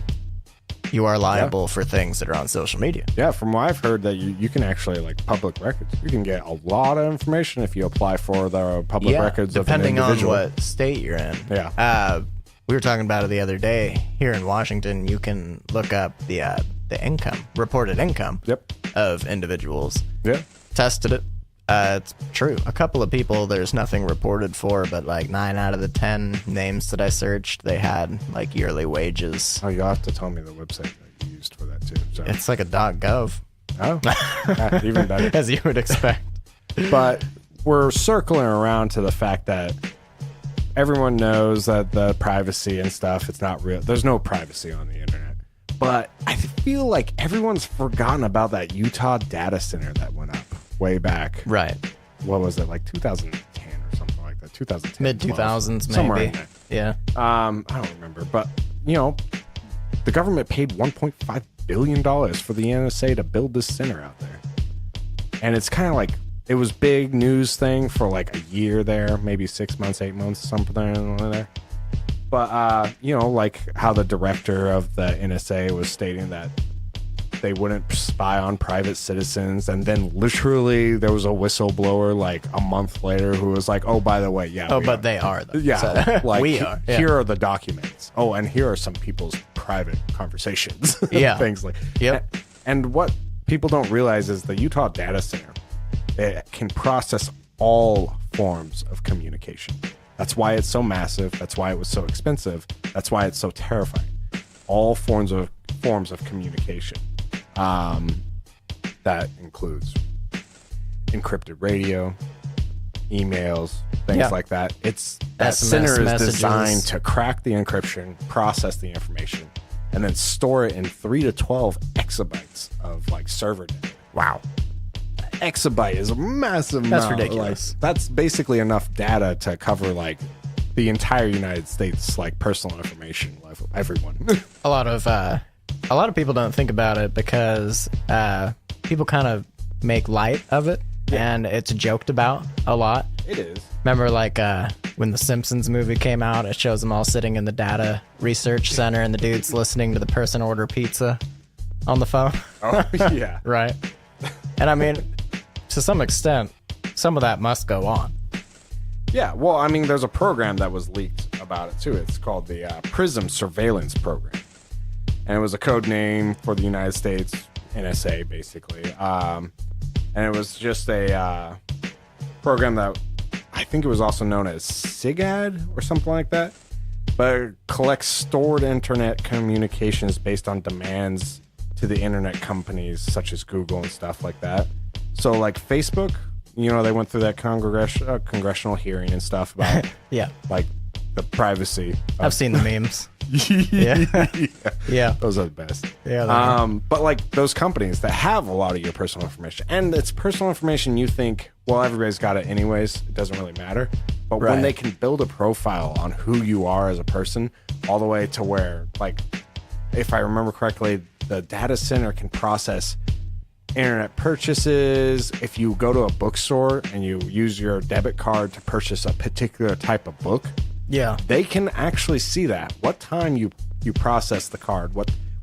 [SPEAKER 1] You are liable for things that are on social media. Yeah,
[SPEAKER 2] from what I've heard, that you can actually, like, public records. You can get a lot of information if you apply for the public records of an individual.
[SPEAKER 1] Depending on what state you're in.
[SPEAKER 2] Yeah.
[SPEAKER 1] We were talking about it the other day. Here in Washington, you can look up the reported income of individuals.
[SPEAKER 2] Yeah.
[SPEAKER 1] Tested it. It's true. A couple of people there's nothing reported for, but like 9 out of the 10 names that I searched, they had like yearly wages.
[SPEAKER 2] Oh, you'll have to tell me the website that you used for that too. So.
[SPEAKER 1] It's like a .gov.
[SPEAKER 2] Oh, even better.
[SPEAKER 1] As you would expect.
[SPEAKER 2] But we're circling around to the fact that everyone knows that the privacy and stuff, it's not real. There's no privacy on the internet. But I feel like everyone's forgotten about that Utah data center that went up way back.
[SPEAKER 1] Right.
[SPEAKER 2] What was it, like 2010 or something like that? 2010.
[SPEAKER 1] Mid-2000s, maybe.
[SPEAKER 2] Somewhere in there.
[SPEAKER 1] Yeah.
[SPEAKER 2] I don't remember. But, the government paid $1.5 billion for the NSA to build this center out there. And it's kind of like, it was big news thing for like a year there, maybe 6 months, 8 months, something there. But, like how the director of the NSA was stating that they wouldn't spy on private citizens. And then literally there was a whistleblower like a month later who was like, oh, by the way, yeah.
[SPEAKER 1] Oh, but they are. Though.
[SPEAKER 2] Yeah.
[SPEAKER 1] So,
[SPEAKER 2] like,
[SPEAKER 1] we are. Yeah.
[SPEAKER 2] Here are the documents. Oh, and here are some people's private conversations.
[SPEAKER 1] Yeah.
[SPEAKER 2] Things like
[SPEAKER 1] Yep.
[SPEAKER 2] And what people don't realize is the Utah data center, it can process all forms of communication. That's why it's so massive. That's why it was so expensive. That's why it's so terrifying. All forms of communication. That includes encrypted radio, emails, things like that. That center is designed to crack the encryption, process the information, and then store it in 3 to 12 exabytes of like server data. Wow. Exabyte is a massive amount.
[SPEAKER 1] That's ridiculous.
[SPEAKER 2] Like, that's basically enough data to cover like the entire United States, like personal information of everyone.
[SPEAKER 1] A lot of people don't think about it because people kind of make light of it, and it's joked about a lot.
[SPEAKER 2] It is.
[SPEAKER 1] Remember, like when the Simpsons movie came out, it shows them all sitting in the data research center, and the dude's listening to the person order pizza on the phone.
[SPEAKER 2] Oh yeah.
[SPEAKER 1] Right. And I mean, to some extent, some of that must go on.
[SPEAKER 2] Yeah, well, I mean, there's a program that was leaked about it too. It's called the PRISM Surveillance Program, and it was a code name for the United States NSA, basically. And it was just a program that I think it was also known as SIGAD or something like that, but it collects stored internet communications based on demands to the internet companies such as Google and stuff like that. So, like Facebook. You know, they went through that congressional hearing and stuff about like the privacy.
[SPEAKER 1] I've seen the memes. Yeah.
[SPEAKER 2] Those are the best.
[SPEAKER 1] Yeah.
[SPEAKER 2] But like those companies that have a lot of your personal information, and it's personal information you think, well, everybody's got it anyways. It doesn't really matter. But when they can build a profile on who you are as a person, all the way to where, like, if I remember correctly, the data center can process internet purchases. If you go to a bookstore and you use your debit card to purchase a particular type of book, they can actually see that, what time you process the card,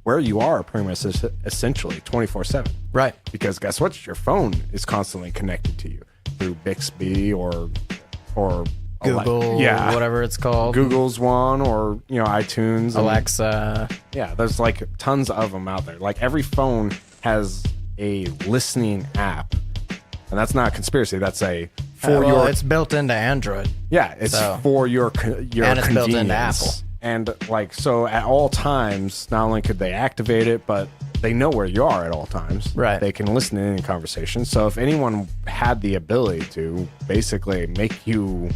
[SPEAKER 2] where you are pretty much essentially 24/7.
[SPEAKER 1] Right.
[SPEAKER 2] Because guess what? Your phone is constantly connected to you through Bixby or
[SPEAKER 1] Google, whatever it's called.
[SPEAKER 2] Google's one, or iTunes,
[SPEAKER 1] Alexa.
[SPEAKER 2] There's like tons of them out there. Like every phone has a listening app, and that's not a conspiracy. That's
[SPEAKER 1] it's built into Android.
[SPEAKER 2] Yeah, it's for your
[SPEAKER 1] and it's built into Apple.
[SPEAKER 2] And like, so at all times, not only could they activate it, but they know where you are at all times.
[SPEAKER 1] Right.
[SPEAKER 2] They can listen to any conversation. So if anyone had the ability to basically make you,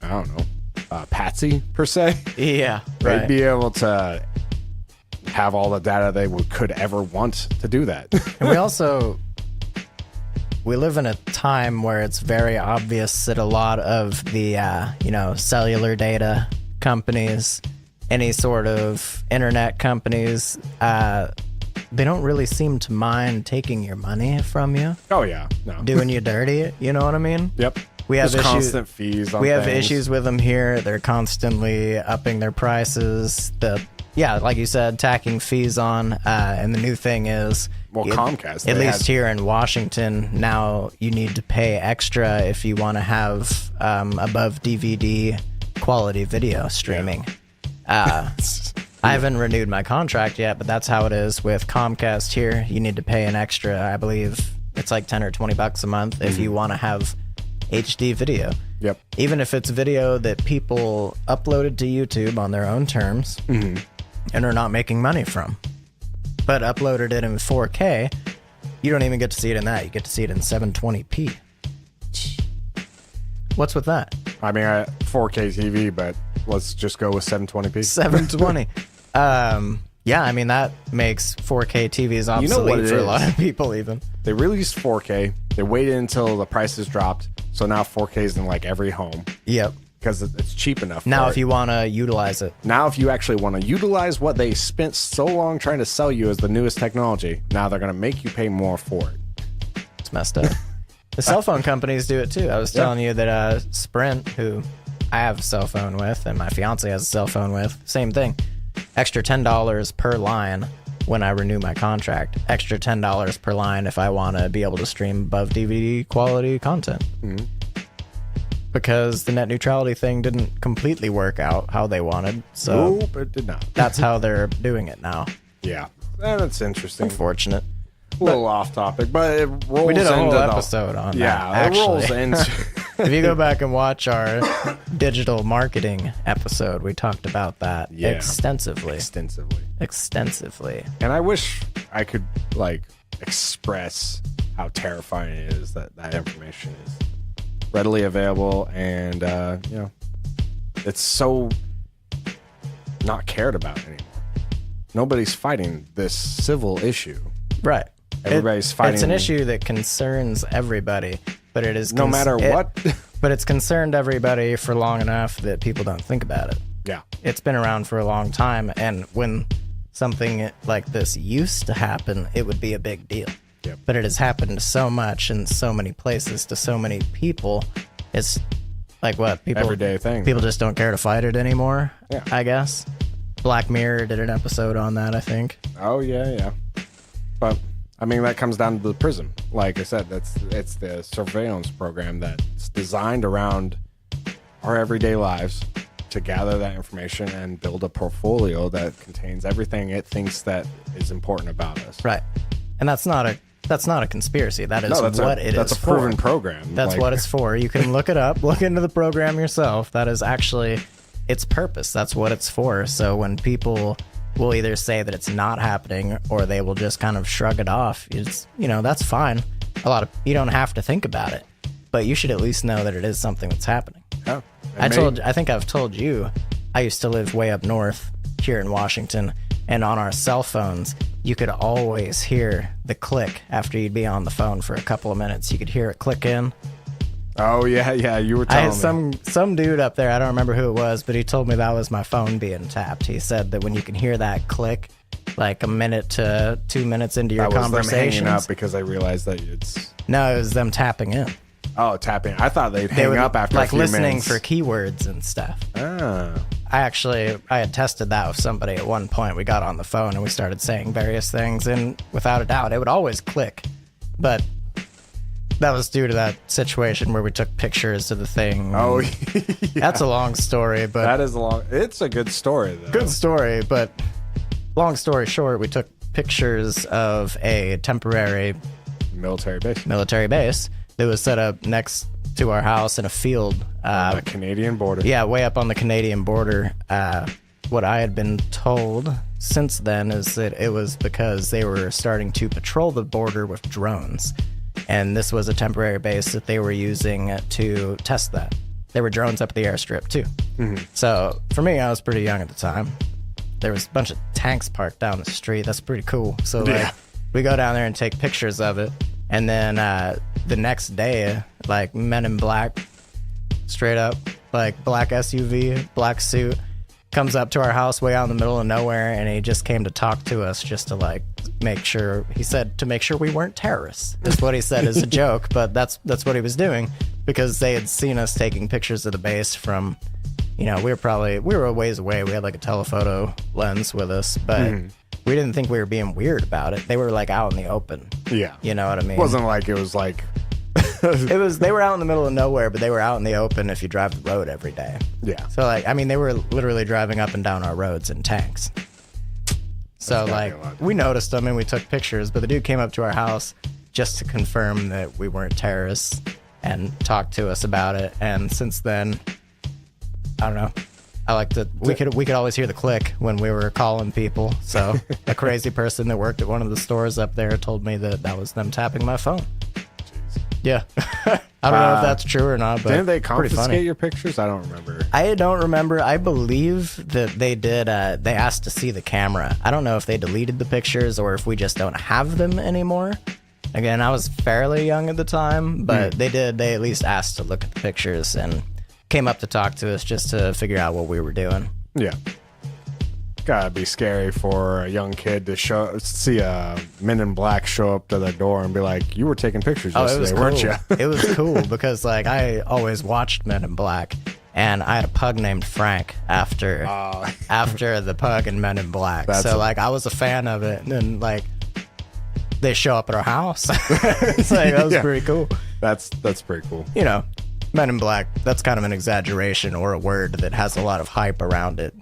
[SPEAKER 2] I don't know, patsy per se, they'd be able to have all the data they could ever want to do that.
[SPEAKER 1] And we live in a time where it's very obvious that a lot of the cellular data companies, any sort of internet companies, they don't really seem to mind taking your money from you.
[SPEAKER 2] Oh yeah, no,
[SPEAKER 1] doing you dirty. You know what I mean?
[SPEAKER 2] Yep.
[SPEAKER 1] We have
[SPEAKER 2] constant fees on
[SPEAKER 1] we have
[SPEAKER 2] things.
[SPEAKER 1] issues with them here. They're constantly upping their prices. Like you said, tacking fees on. And the new thing is,
[SPEAKER 2] Comcast.
[SPEAKER 1] At least here in Washington, now you need to pay extra if you want to have above DVD quality video streaming. I haven't renewed my contract yet, but that's how it is with Comcast here. You need to pay an extra, I believe it's like $10 or $20 a month if you want to have HD video.
[SPEAKER 2] Yep.
[SPEAKER 1] Even if it's video that people uploaded to YouTube on their own terms and are not making money from, but uploaded it in 4K, you don't even get to see it in that. You get to see it in 720p. What's with that?
[SPEAKER 2] I mean, 4K TV, but let's just go with 720p.
[SPEAKER 1] 720. I mean, that makes 4K TVs obsolete for a lot of people even.
[SPEAKER 2] They released 4K. They waited until the prices dropped. So now 4K is in like every home.
[SPEAKER 1] Yep.
[SPEAKER 2] Because it's cheap enough.
[SPEAKER 1] Now, if you want to utilize it.
[SPEAKER 2] Now, if you actually want to utilize what they spent so long trying to sell you as the newest technology, now they're going to make you pay more for it.
[SPEAKER 1] It's messed up. The cell phone companies do it too. I was telling you that Sprint, who I have a cell phone with, and my fiance has a cell phone with, same thing. Extra $10 per line when I renew my contract. Extra $10 per line if I want to be able to stream above DVD quality content. Mm-hmm. Because the net neutrality thing didn't completely work out how they wanted. So
[SPEAKER 2] nope, it did not.
[SPEAKER 1] That's how they're doing it now.
[SPEAKER 2] Yeah. That's interesting.
[SPEAKER 1] Unfortunate.
[SPEAKER 2] A little off topic, but it rolls into
[SPEAKER 1] we did a whole episode on that. Actually.
[SPEAKER 2] It rolls into.
[SPEAKER 1] If you go back and watch our digital marketing episode, we talked about that extensively.
[SPEAKER 2] And I wish I could express how terrifying it is that information is readily available, and it's so not cared about anymore. Nobody's fighting this civil issue.
[SPEAKER 1] Right.
[SPEAKER 2] Everybody's fighting.
[SPEAKER 1] It's an issue that concerns everybody, but it is
[SPEAKER 2] no matter what.
[SPEAKER 1] But it's concerned everybody for long enough that people don't think about it.
[SPEAKER 2] Yeah.
[SPEAKER 1] It's been around for a long time, and when something like this used to happen, it would be a big deal.
[SPEAKER 2] Yep.
[SPEAKER 1] But it has happened so much in so many places to so many people. It's like what?
[SPEAKER 2] Everyday thing.
[SPEAKER 1] People just don't care to fight it anymore,
[SPEAKER 2] yeah.
[SPEAKER 1] I guess. Black Mirror did an episode on that, I think.
[SPEAKER 2] Oh, yeah. But I mean, that comes down to the prison. Like I said, it's the surveillance program that's designed around our everyday lives to gather that information and build a portfolio that contains everything it thinks that is important about us.
[SPEAKER 1] Right. And that's not a conspiracy. That is
[SPEAKER 2] that's a proven program.
[SPEAKER 1] That's what it's for. You can look it up, look into the program yourself. That is actually its purpose. That's what it's for. So when people will either say that it's not happening or they will just kind of shrug it off, it's, that's fine. You don't have to think about it, but you should at least know that it is something that's happening.
[SPEAKER 2] Oh,
[SPEAKER 1] I think I've told you, I used to live way up north here in Washington, and on our cell phones, you could always hear the click after you'd be on the phone for a couple of minutes. You could hear it click in.
[SPEAKER 2] Oh, yeah, you were telling
[SPEAKER 1] me. Some dude up there, I don't remember who it was, but he told me that was my phone being tapped. He said that when you can hear that click, like a minute to 2 minutes into your conversations.
[SPEAKER 2] Them hanging up because I realized that it's...
[SPEAKER 1] No, it was them tapping in.
[SPEAKER 2] Oh, tapping. I thought they'd hang up after a few minutes.
[SPEAKER 1] Like listening for keywords and stuff.
[SPEAKER 2] Ah.
[SPEAKER 1] I had tested that with somebody at one point. We got on the phone and we started saying various things, and without a doubt, it would always click. But that was due to that situation where we took pictures of the thing.
[SPEAKER 2] Oh, yeah.
[SPEAKER 1] That's a long story, but
[SPEAKER 2] it's a good story, though.
[SPEAKER 1] Good story, but long story short, we took pictures of a temporary
[SPEAKER 2] military
[SPEAKER 1] base that was set up next to our house in a field.
[SPEAKER 2] On the Canadian border.
[SPEAKER 1] Yeah, way up on the Canadian border. What I had been told since then is that it was because they were starting to patrol the border with drones. And this was a temporary base that they were using to test that. There were drones up at the airstrip, too.
[SPEAKER 2] Mm-hmm.
[SPEAKER 1] So, for me, I was pretty young at the time. There was a bunch of tanks parked down the street. That's pretty cool. So, we go down there and take pictures of it. And then the next day, like Men in Black, straight up, like black SUV, black suit, comes up to our house way out in the middle of nowhere, and he just came to talk to us just to like make sure. He said to make sure we weren't terrorists. That's what he said as a joke, but that's what he was doing because they had seen us taking pictures of the base from, we were a ways away. We had like a telephoto lens with us, but we didn't think we were being weird about it. They were like out in the open.
[SPEAKER 2] Yeah.
[SPEAKER 1] You know what I mean?
[SPEAKER 2] It wasn't like it was like...
[SPEAKER 1] They were out in the middle of nowhere, but they were out in the open if you drive the road every day.
[SPEAKER 2] Yeah.
[SPEAKER 1] So they were literally driving up and down our roads in tanks. So we noticed them and we took pictures, but the dude came up to our house just to confirm that we weren't terrorists and talked to us about it. And since then, I don't know. We could always hear the click when we were calling people. So a crazy person that worked at one of the stores up there told me that was them tapping my phone. Yeah. I don't know if that's true or not, but
[SPEAKER 2] didn't they confiscate your pictures? I don't remember.
[SPEAKER 1] I don't remember. I believe that they did. They asked to see the camera. I don't know if they deleted the pictures or if we just don't have them anymore. Again, I was fairly young at the time, but they at least asked to look at the pictures and came up to talk to us just to figure out what we were doing.
[SPEAKER 2] Yeah. Gotta be scary for a young kid to see a Men in Black show up to their door and be like, you were taking pictures yesterday, weren't you?
[SPEAKER 1] It was cool because I always watched Men in Black, and I had a pug named Frank after the pug in Men in Black. I was a fan of it, and then they show up at our house. That was pretty cool.
[SPEAKER 2] That's pretty cool.
[SPEAKER 1] Men in Black, that's kind of an exaggeration or a word that has a lot of hype around it.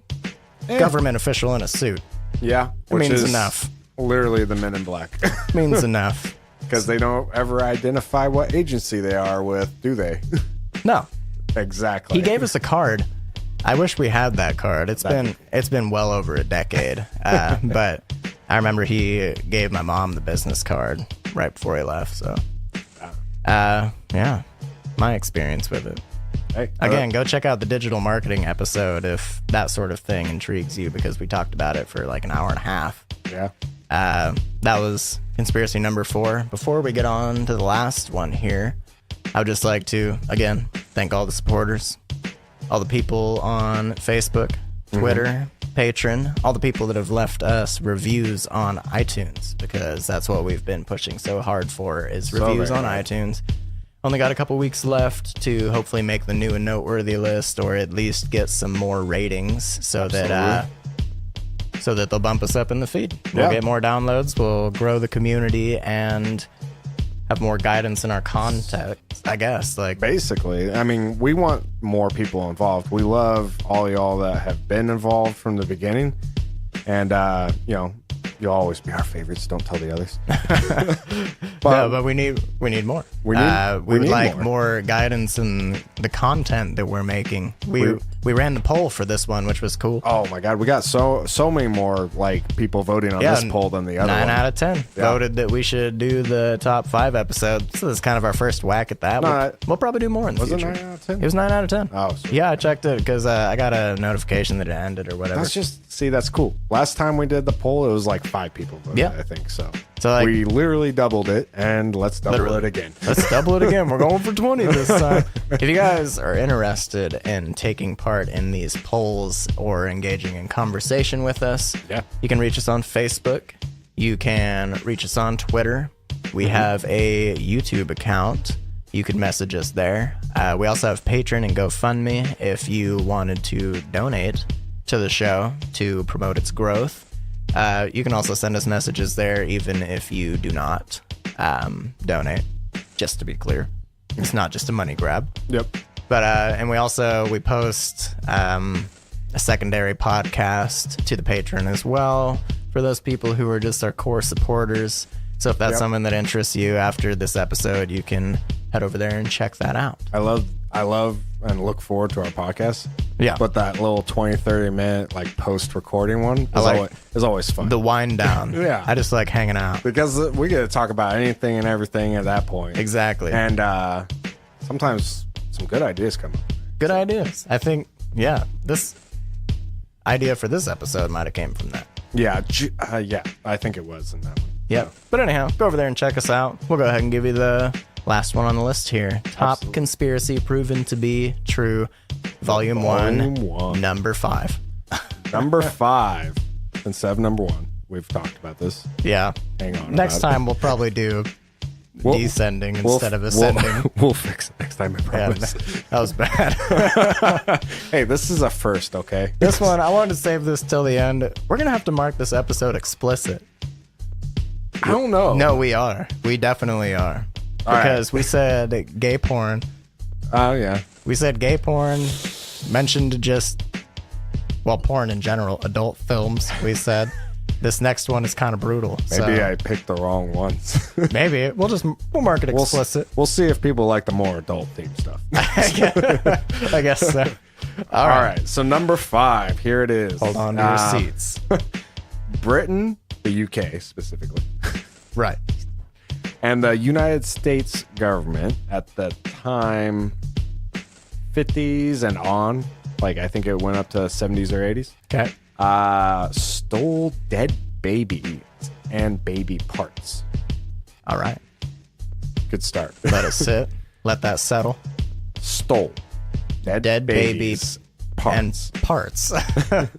[SPEAKER 1] Government official in a suit.
[SPEAKER 2] Yeah.
[SPEAKER 1] It means enough.
[SPEAKER 2] Literally the Men in Black.
[SPEAKER 1] Means enough.
[SPEAKER 2] Because they don't ever identify what agency they are with, do they?
[SPEAKER 1] No.
[SPEAKER 2] Exactly.
[SPEAKER 1] He gave us a card. I wish we had that card. It's been well over a decade. But I remember he gave my mom the business card right before he left. So, yeah, my experience with it.
[SPEAKER 2] Hey,
[SPEAKER 1] again, go check out the digital marketing episode if that sort of thing intrigues you, because we talked about it for like an hour and a half.
[SPEAKER 2] Yeah.
[SPEAKER 1] That was conspiracy number 4. Before we get on to the last one here, I would just like to, again, thank all the supporters, all the people on Facebook, Twitter, Patreon, all the people that have left us reviews on iTunes, because that's what we've been pushing so hard for, is reviews on iTunes. Only got a couple weeks left to hopefully make the new and noteworthy list, or at least get some more ratings so that so that they'll bump us up in the feed. We'll get more downloads. We'll grow the community and have more guidance in our content, I guess. Like,
[SPEAKER 2] basically, I mean, we want more people involved. We love all y'all that have been involved from the beginning, and you'll always be our favorites. Don't tell the others.
[SPEAKER 1] but we need more. We would like more guidance in the content that we're making. We ran the poll for this one, which was cool.
[SPEAKER 2] Oh my god, we got so many more like people voting on this poll than the other
[SPEAKER 1] 9
[SPEAKER 2] one.
[SPEAKER 1] out of 10 voted that we should do the top 5 episodes. So this is kind of our first whack at that. We'll probably do more in the future.
[SPEAKER 2] Was it 9 out of 10?
[SPEAKER 1] It was 9 out of 10.
[SPEAKER 2] Oh, sweet.
[SPEAKER 1] Yeah, I checked it because I got a notification that it ended or whatever.
[SPEAKER 2] That's cool. Last time we did the poll, it was like 5 people voted, I think so. So like, we literally doubled it, and let's double it again.
[SPEAKER 1] Let's double it again. We're going for 20 this time. If you guys are interested in taking part in these polls or engaging in conversation with us, you can reach us on Facebook. You can reach us on Twitter. We have a YouTube account. You could message us there. We also have Patreon and GoFundMe if you wanted to donate to the show to promote its growth. You can also send us messages there even if you do not donate, just to be clear. It's not just a money grab.
[SPEAKER 2] Yep.
[SPEAKER 1] But and we post a secondary podcast to the Patreon as well for those people who are just our core supporters. So if that's something that interests you after this episode, you can head over there and check that out.
[SPEAKER 2] I love and look forward to our podcast.
[SPEAKER 1] Yeah.
[SPEAKER 2] But that little 20-30 minute like post-recording one is always fun.
[SPEAKER 1] The wind down.
[SPEAKER 2] Yeah.
[SPEAKER 1] I just like hanging out.
[SPEAKER 2] Because we get to talk about anything and everything at that point.
[SPEAKER 1] Exactly.
[SPEAKER 2] And sometimes some good ideas come up.
[SPEAKER 1] Good ideas. I think, this idea for this episode might have came from that.
[SPEAKER 2] Yeah, I think it was in that one.
[SPEAKER 1] Yep. So. But anyhow, go over there and check us out. We'll go ahead and give you the last one on the list here. Top conspiracy proven to be true. Volume 1, number 5.
[SPEAKER 2] Number 5 instead of number 1. We've talked about this.
[SPEAKER 1] Yeah.
[SPEAKER 2] Hang on.
[SPEAKER 1] Next time we'll probably do descending instead of ascending.
[SPEAKER 2] We'll fix it next time, I promise.
[SPEAKER 1] Yeah, that was bad.
[SPEAKER 2] Hey, this is a first, okay?
[SPEAKER 1] This one, I wanted to save this till the end. We're going to have to mark this episode explicit.
[SPEAKER 2] I don't know.
[SPEAKER 1] No, we are. We definitely are. Because we said gay porn.
[SPEAKER 2] Oh, yeah.
[SPEAKER 1] We said gay porn, mentioned just, porn in general, adult films, we said. This next one is kind of brutal.
[SPEAKER 2] Maybe I picked the wrong ones.
[SPEAKER 1] Maybe. We'll mark it explicit.
[SPEAKER 2] We'll see if people like the more adult themed stuff.
[SPEAKER 1] I guess so. All right.
[SPEAKER 2] So number 5, here it is.
[SPEAKER 1] Hold on to your seats.
[SPEAKER 2] Britain, the UK specifically.
[SPEAKER 1] Right.
[SPEAKER 2] And the United States government at the time, 50s and on, like I think it went up to 70s or 80s.
[SPEAKER 1] Okay.
[SPEAKER 2] Stole dead babies and baby parts.
[SPEAKER 1] All right.
[SPEAKER 2] Good start.
[SPEAKER 1] Let it sit. Let that settle.
[SPEAKER 2] Stole dead babies
[SPEAKER 1] parts. And parts. Okay.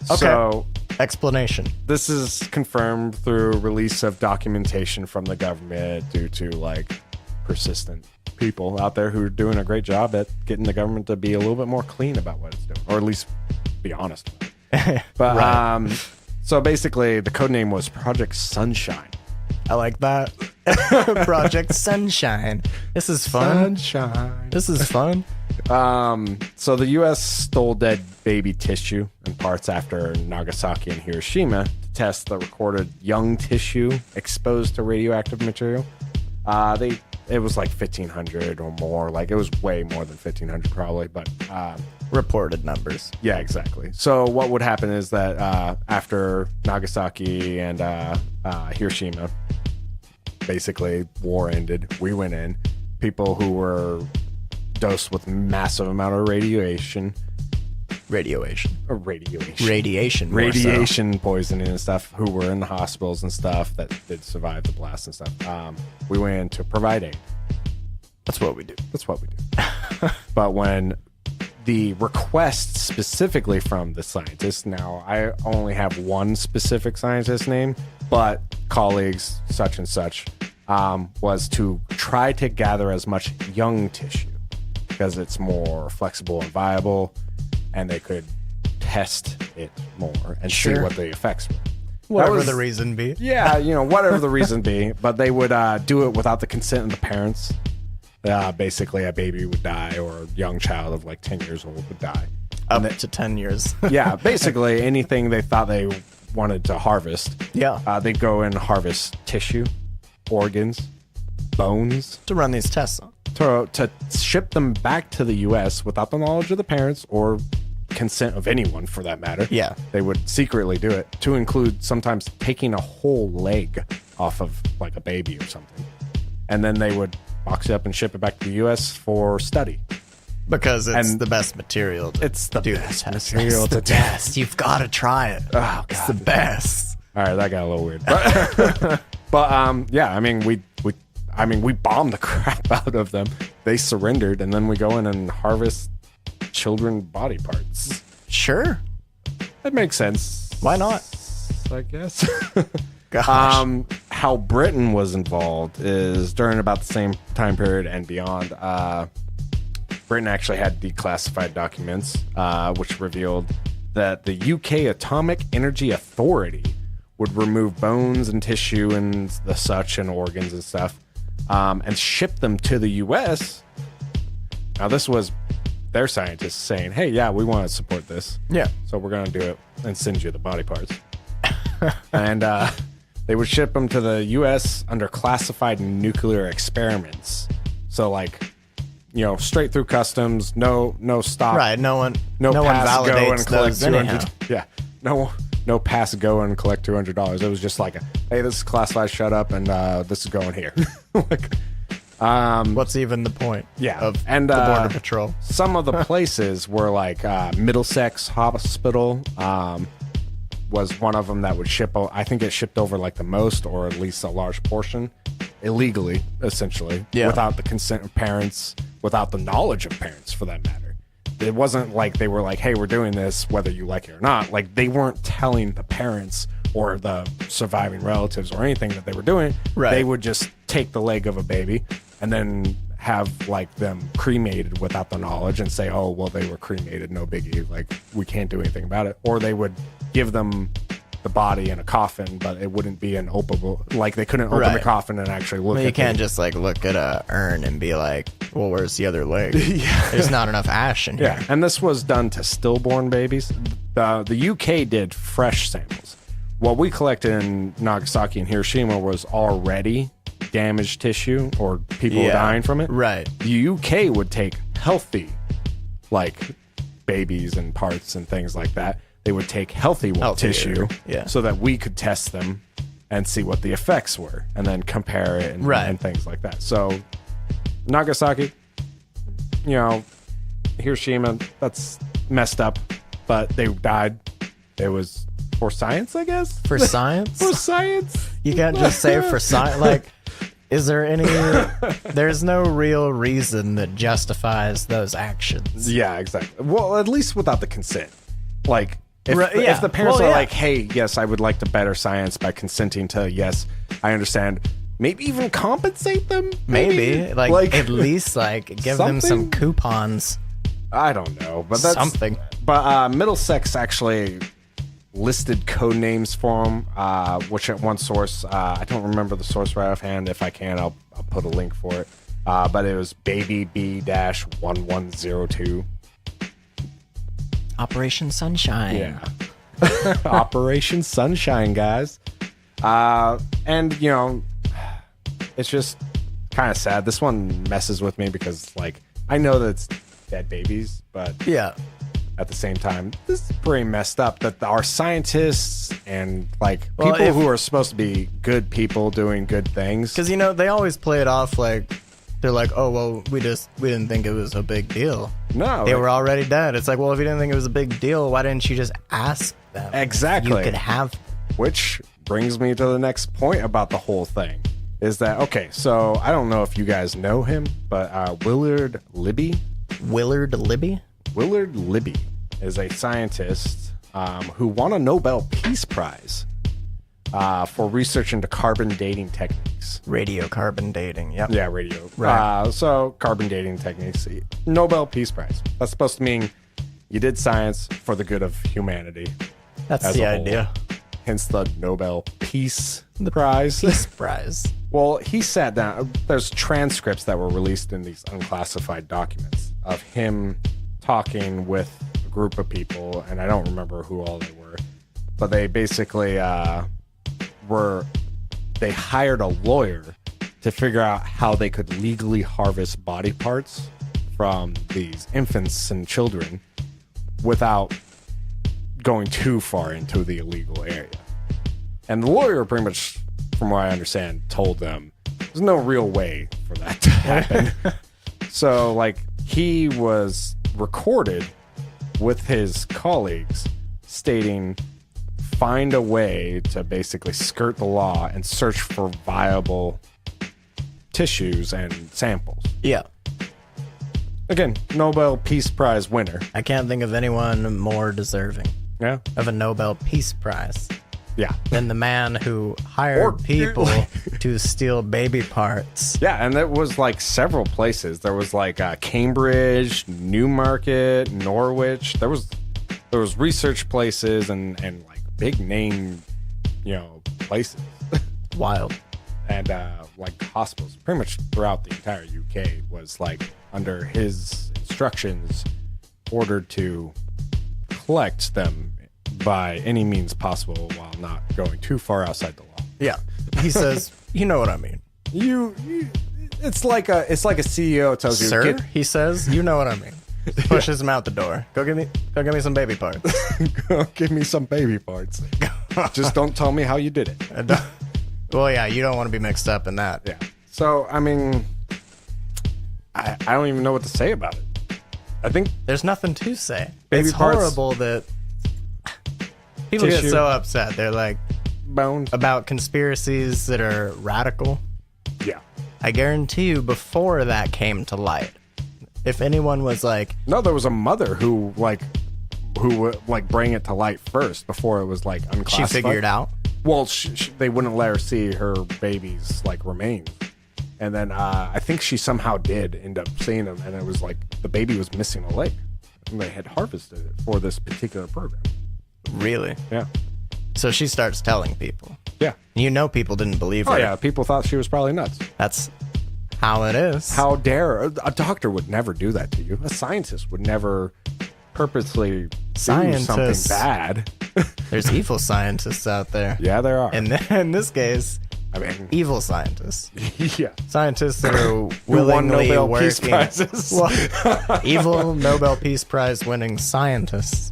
[SPEAKER 2] So,
[SPEAKER 1] explanation.
[SPEAKER 2] This is confirmed through release of documentation from the government due to like persistent people out there who are doing a great job at getting the government to be a little bit more clean about what it's doing, or at least be honest about it. But right. So basically the code name was Project Sunshine.
[SPEAKER 1] I like that. Project Sunshine. This is fun.
[SPEAKER 2] Sunshine.
[SPEAKER 1] This is fun.
[SPEAKER 2] So the U.S. stole dead baby tissue and parts after Nagasaki and Hiroshima to test the recorded young tissue exposed to radioactive material. It was like 1,500 or more. Like it was way more than 1,500 probably, but
[SPEAKER 1] reported numbers.
[SPEAKER 2] Yeah, exactly. So what would happen is that after Nagasaki and Hiroshima, basically war ended. We went in. People who were dosed with massive amount of radiation poisoning and stuff, who were in the hospitals and stuff that did survive the blast and stuff. We went in to provide aid.
[SPEAKER 1] That's what we do.
[SPEAKER 2] But when the request specifically from the scientists, now I only have one specific scientist name, but colleagues such and such, was to try to gather as much young tissue because it's more flexible and viable, and they could test it more and see what the effects were.
[SPEAKER 1] Whatever the reason be.
[SPEAKER 2] Yeah, whatever the reason be. But they would do it without the consent of the parents. Basically, a baby would die, or a young child of like 10 years old would die.
[SPEAKER 1] Up to 10 years.
[SPEAKER 2] Yeah, basically anything they thought they wanted to harvest.
[SPEAKER 1] Yeah.
[SPEAKER 2] They'd go and harvest tissue, organs, bones.
[SPEAKER 1] To run these tests on.
[SPEAKER 2] To ship them back to the U.S. without the knowledge of the parents or consent of anyone for that matter.
[SPEAKER 1] Yeah.
[SPEAKER 2] They would secretly do it, to include sometimes taking a whole leg off of like a baby or something. And then they would box it up and ship it back to the U.S. for study.
[SPEAKER 1] Because it's the best material to
[SPEAKER 2] it's the
[SPEAKER 1] do
[SPEAKER 2] best
[SPEAKER 1] this test.
[SPEAKER 2] material
[SPEAKER 1] It's
[SPEAKER 2] to
[SPEAKER 1] the best. You've got to try it.
[SPEAKER 2] Oh, God.
[SPEAKER 1] It's the best.
[SPEAKER 2] All right, that got a little weird. But yeah, I mean, we bombed the crap out of them. They surrendered, and then we go in and harvest children body parts.
[SPEAKER 1] Sure.
[SPEAKER 2] That makes sense.
[SPEAKER 1] Why not?
[SPEAKER 2] I guess.
[SPEAKER 1] Gosh.
[SPEAKER 2] How Britain was involved is during about the same time period and beyond. Britain actually had declassified documents, which revealed that the UK Atomic Energy Authority would remove bones and tissue and the such and organs and stuff, and ship them to the US. Now, this was their scientists saying, hey, yeah, we want to support this.
[SPEAKER 1] Yeah.
[SPEAKER 2] So we're going to do it and send you the body parts. And they would ship them to the U.S. under classified nuclear experiments. So, like, straight through customs, no stop.
[SPEAKER 1] Right. No one
[SPEAKER 2] pass, go and
[SPEAKER 1] validates
[SPEAKER 2] collect
[SPEAKER 1] those anyhow.
[SPEAKER 2] $200. Yeah. No pass, go and collect $200. It was just like, hey, this is classified, shut up, and this is going here.
[SPEAKER 1] What's even the point?
[SPEAKER 2] Yeah.
[SPEAKER 1] Of
[SPEAKER 2] and
[SPEAKER 1] the Border Patrol?
[SPEAKER 2] Some of the places were like Middlesex Hospital was one of them that would ship. I think it shipped over like the most, or at least a large portion, illegally, essentially, without the consent of parents, without the knowledge of parents, for that matter. It wasn't like they were like, hey, we're doing this whether you like it or not. Like, they weren't telling the parents or the surviving relatives or anything that they were doing.
[SPEAKER 1] Right.
[SPEAKER 2] They would just take the leg of a baby and then have like them cremated without the knowledge and say, oh, well, they were cremated, no biggie, like we can't do anything about it. Or they would give them the body in a coffin, but it wouldn't be an openable, like they couldn't open the coffin and actually look at it.
[SPEAKER 1] You can't just like look at a urn and be like, well, where's the other leg? There's not enough ash in here.
[SPEAKER 2] Yeah, and this was done to stillborn babies. The UK did fresh samples. What we collected in Nagasaki and Hiroshima was already damaged tissue or people dying from it.
[SPEAKER 1] Right.
[SPEAKER 2] The UK would take healthy, like babies and parts and things like that. They would take healthy tissue so that we could test them and see what the effects were and then compare it and things like that. So Nagasaki, Hiroshima, that's messed up, but they died. It was for science, I guess.
[SPEAKER 1] For science?
[SPEAKER 2] For science.
[SPEAKER 1] You can't just say for science. Like, is there any... There's no real reason that justifies those actions.
[SPEAKER 2] Yeah, exactly. Well, at least without the consent. Like, if the parents are like, hey, yes, I would like to better science by consenting to, yes, I understand. Maybe even compensate them?
[SPEAKER 1] Maybe. Like at least, like, give them some coupons.
[SPEAKER 2] I don't know. But that's...
[SPEAKER 1] Something.
[SPEAKER 2] But Middlesex actually listed code names for them, which at one source, I don't remember the source right offhand. If I can, I'll put a link for it. But it was Baby B-1102.
[SPEAKER 1] Operation Sunshine.
[SPEAKER 2] Yeah. Operation Sunshine, guys. And, it's just kind of sad. This one messes with me because, like, I know that it's dead babies, but at the same time, this is pretty messed up that our scientists and, like, people who are supposed to be good people doing good things.
[SPEAKER 1] Because, they always play it off like, they're like, oh, well, we didn't think it was a big deal.
[SPEAKER 2] No.
[SPEAKER 1] They were already dead. It's like, well, if you didn't think it was a big deal, why didn't you just ask them?
[SPEAKER 2] Exactly.
[SPEAKER 1] You could have.
[SPEAKER 2] Which brings me to the next point about the whole thing. Is that, okay, so I don't know if you guys know him, but Willard Libby?
[SPEAKER 1] Willard Libby?
[SPEAKER 2] Willard Libby is a scientist who won a Nobel Peace Prize for research into carbon dating techniques.
[SPEAKER 1] Radiocarbon dating, yep.
[SPEAKER 2] Yeah, radio.
[SPEAKER 1] Right.
[SPEAKER 2] So carbon dating techniques, Nobel Peace Prize. That's supposed to mean, You did science for the good of humanity.
[SPEAKER 1] That's the idea.
[SPEAKER 2] Hence the Nobel Peace Prize.
[SPEAKER 1] Peace Prize.
[SPEAKER 2] Well, he sat down. There's transcripts that were released in these unclassified documents of him talking with a group of people, and I don't remember who all they were, but they basically they hired a lawyer to figure out how they could legally harvest body parts from these infants and children without going too far into the illegal area. And the lawyer pretty much, from what I understand, told them there's no real way for that to happen. So, like, he was recorded with his colleagues stating, find a way to basically skirt the law and search for viable tissues and samples.
[SPEAKER 1] Yeah.
[SPEAKER 2] Again, Nobel Peace Prize winner.
[SPEAKER 1] I can't think of anyone more deserving of a Nobel Peace Prize.
[SPEAKER 2] Yeah.
[SPEAKER 1] Than the man who hired people to steal baby parts.
[SPEAKER 2] Yeah, and it was like several places. There was like Cambridge, Newmarket, Norwich. There was research places and like big name, places.
[SPEAKER 1] Wild.
[SPEAKER 2] And like hospitals, pretty much throughout the entire UK was like under his instructions ordered to collect them by any means possible while not going too far outside the law.
[SPEAKER 1] Yeah. He says, you know what I mean.
[SPEAKER 2] It's like a CEO tells you,
[SPEAKER 1] sir, he says, you know what I mean. Pushes him out the door. Go give me some baby parts.
[SPEAKER 2] Go give me some baby parts. Just don't tell me how you did it.
[SPEAKER 1] Well, yeah, you don't want to be mixed up in that.
[SPEAKER 2] Yeah. So, I mean, I don't even know what to say about it. I think
[SPEAKER 1] there's nothing to say.
[SPEAKER 2] Baby
[SPEAKER 1] it's
[SPEAKER 2] parts,
[SPEAKER 1] horrible that people get so upset. They're like,
[SPEAKER 2] bones
[SPEAKER 1] about conspiracies that are radical.
[SPEAKER 2] Yeah.
[SPEAKER 1] I guarantee you, before that came to light, if anyone was like,
[SPEAKER 2] no, there was a mother who would like bring it to light first before it was like unclassified.
[SPEAKER 1] She figured out.
[SPEAKER 2] Well, they wouldn't let her see her baby's like remains, and then I think she somehow did end up seeing them, and it was like the baby was missing a leg, and they had harvested it for this particular program.
[SPEAKER 1] Really?
[SPEAKER 2] Yeah.
[SPEAKER 1] So she starts telling people.
[SPEAKER 2] Yeah.
[SPEAKER 1] People didn't believe her.
[SPEAKER 2] Oh yeah, people thought she was probably nuts.
[SPEAKER 1] That's how it is.
[SPEAKER 2] How dare a doctor would never do that to you? A scientist would never purposely do something bad.
[SPEAKER 1] There's evil scientists out there.
[SPEAKER 2] Yeah, there are.
[SPEAKER 1] And in this case,
[SPEAKER 2] I mean,
[SPEAKER 1] evil scientists.
[SPEAKER 2] Yeah.
[SPEAKER 1] Scientists that are willingly
[SPEAKER 2] Nobel
[SPEAKER 1] working.
[SPEAKER 2] Peace Prizes.
[SPEAKER 1] Well, evil Nobel Peace Prize winning scientists.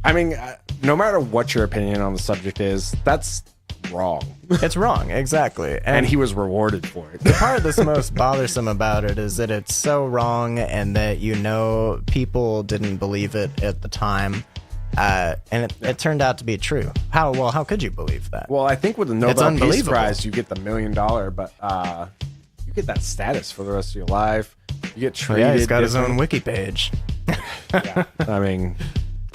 [SPEAKER 2] I mean, no matter what your opinion on the subject is, that's wrong.
[SPEAKER 1] It's wrong, exactly.
[SPEAKER 2] And he was rewarded for it.
[SPEAKER 1] The part that's most bothersome about it is that it's so wrong and that people didn't believe it at the time. And it turned out to be true. How could you believe that?
[SPEAKER 2] Well, I think with the Nobel Peace Prize, you get the $1 million, but you get that status for the rest of your life. You get treated.
[SPEAKER 1] Yeah, he's got his own wiki page.
[SPEAKER 2] Yeah, I mean,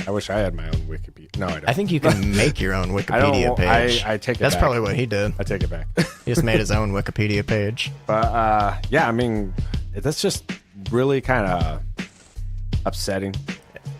[SPEAKER 2] I wish I had my own Wikipedia. No, I don't.
[SPEAKER 1] I think you can make your own Wikipedia page.
[SPEAKER 2] I take it
[SPEAKER 1] That's
[SPEAKER 2] back.
[SPEAKER 1] probably what he did.
[SPEAKER 2] I take it back.
[SPEAKER 1] He just made his own Wikipedia page.
[SPEAKER 2] But yeah, I mean, that's just really kind of upsetting.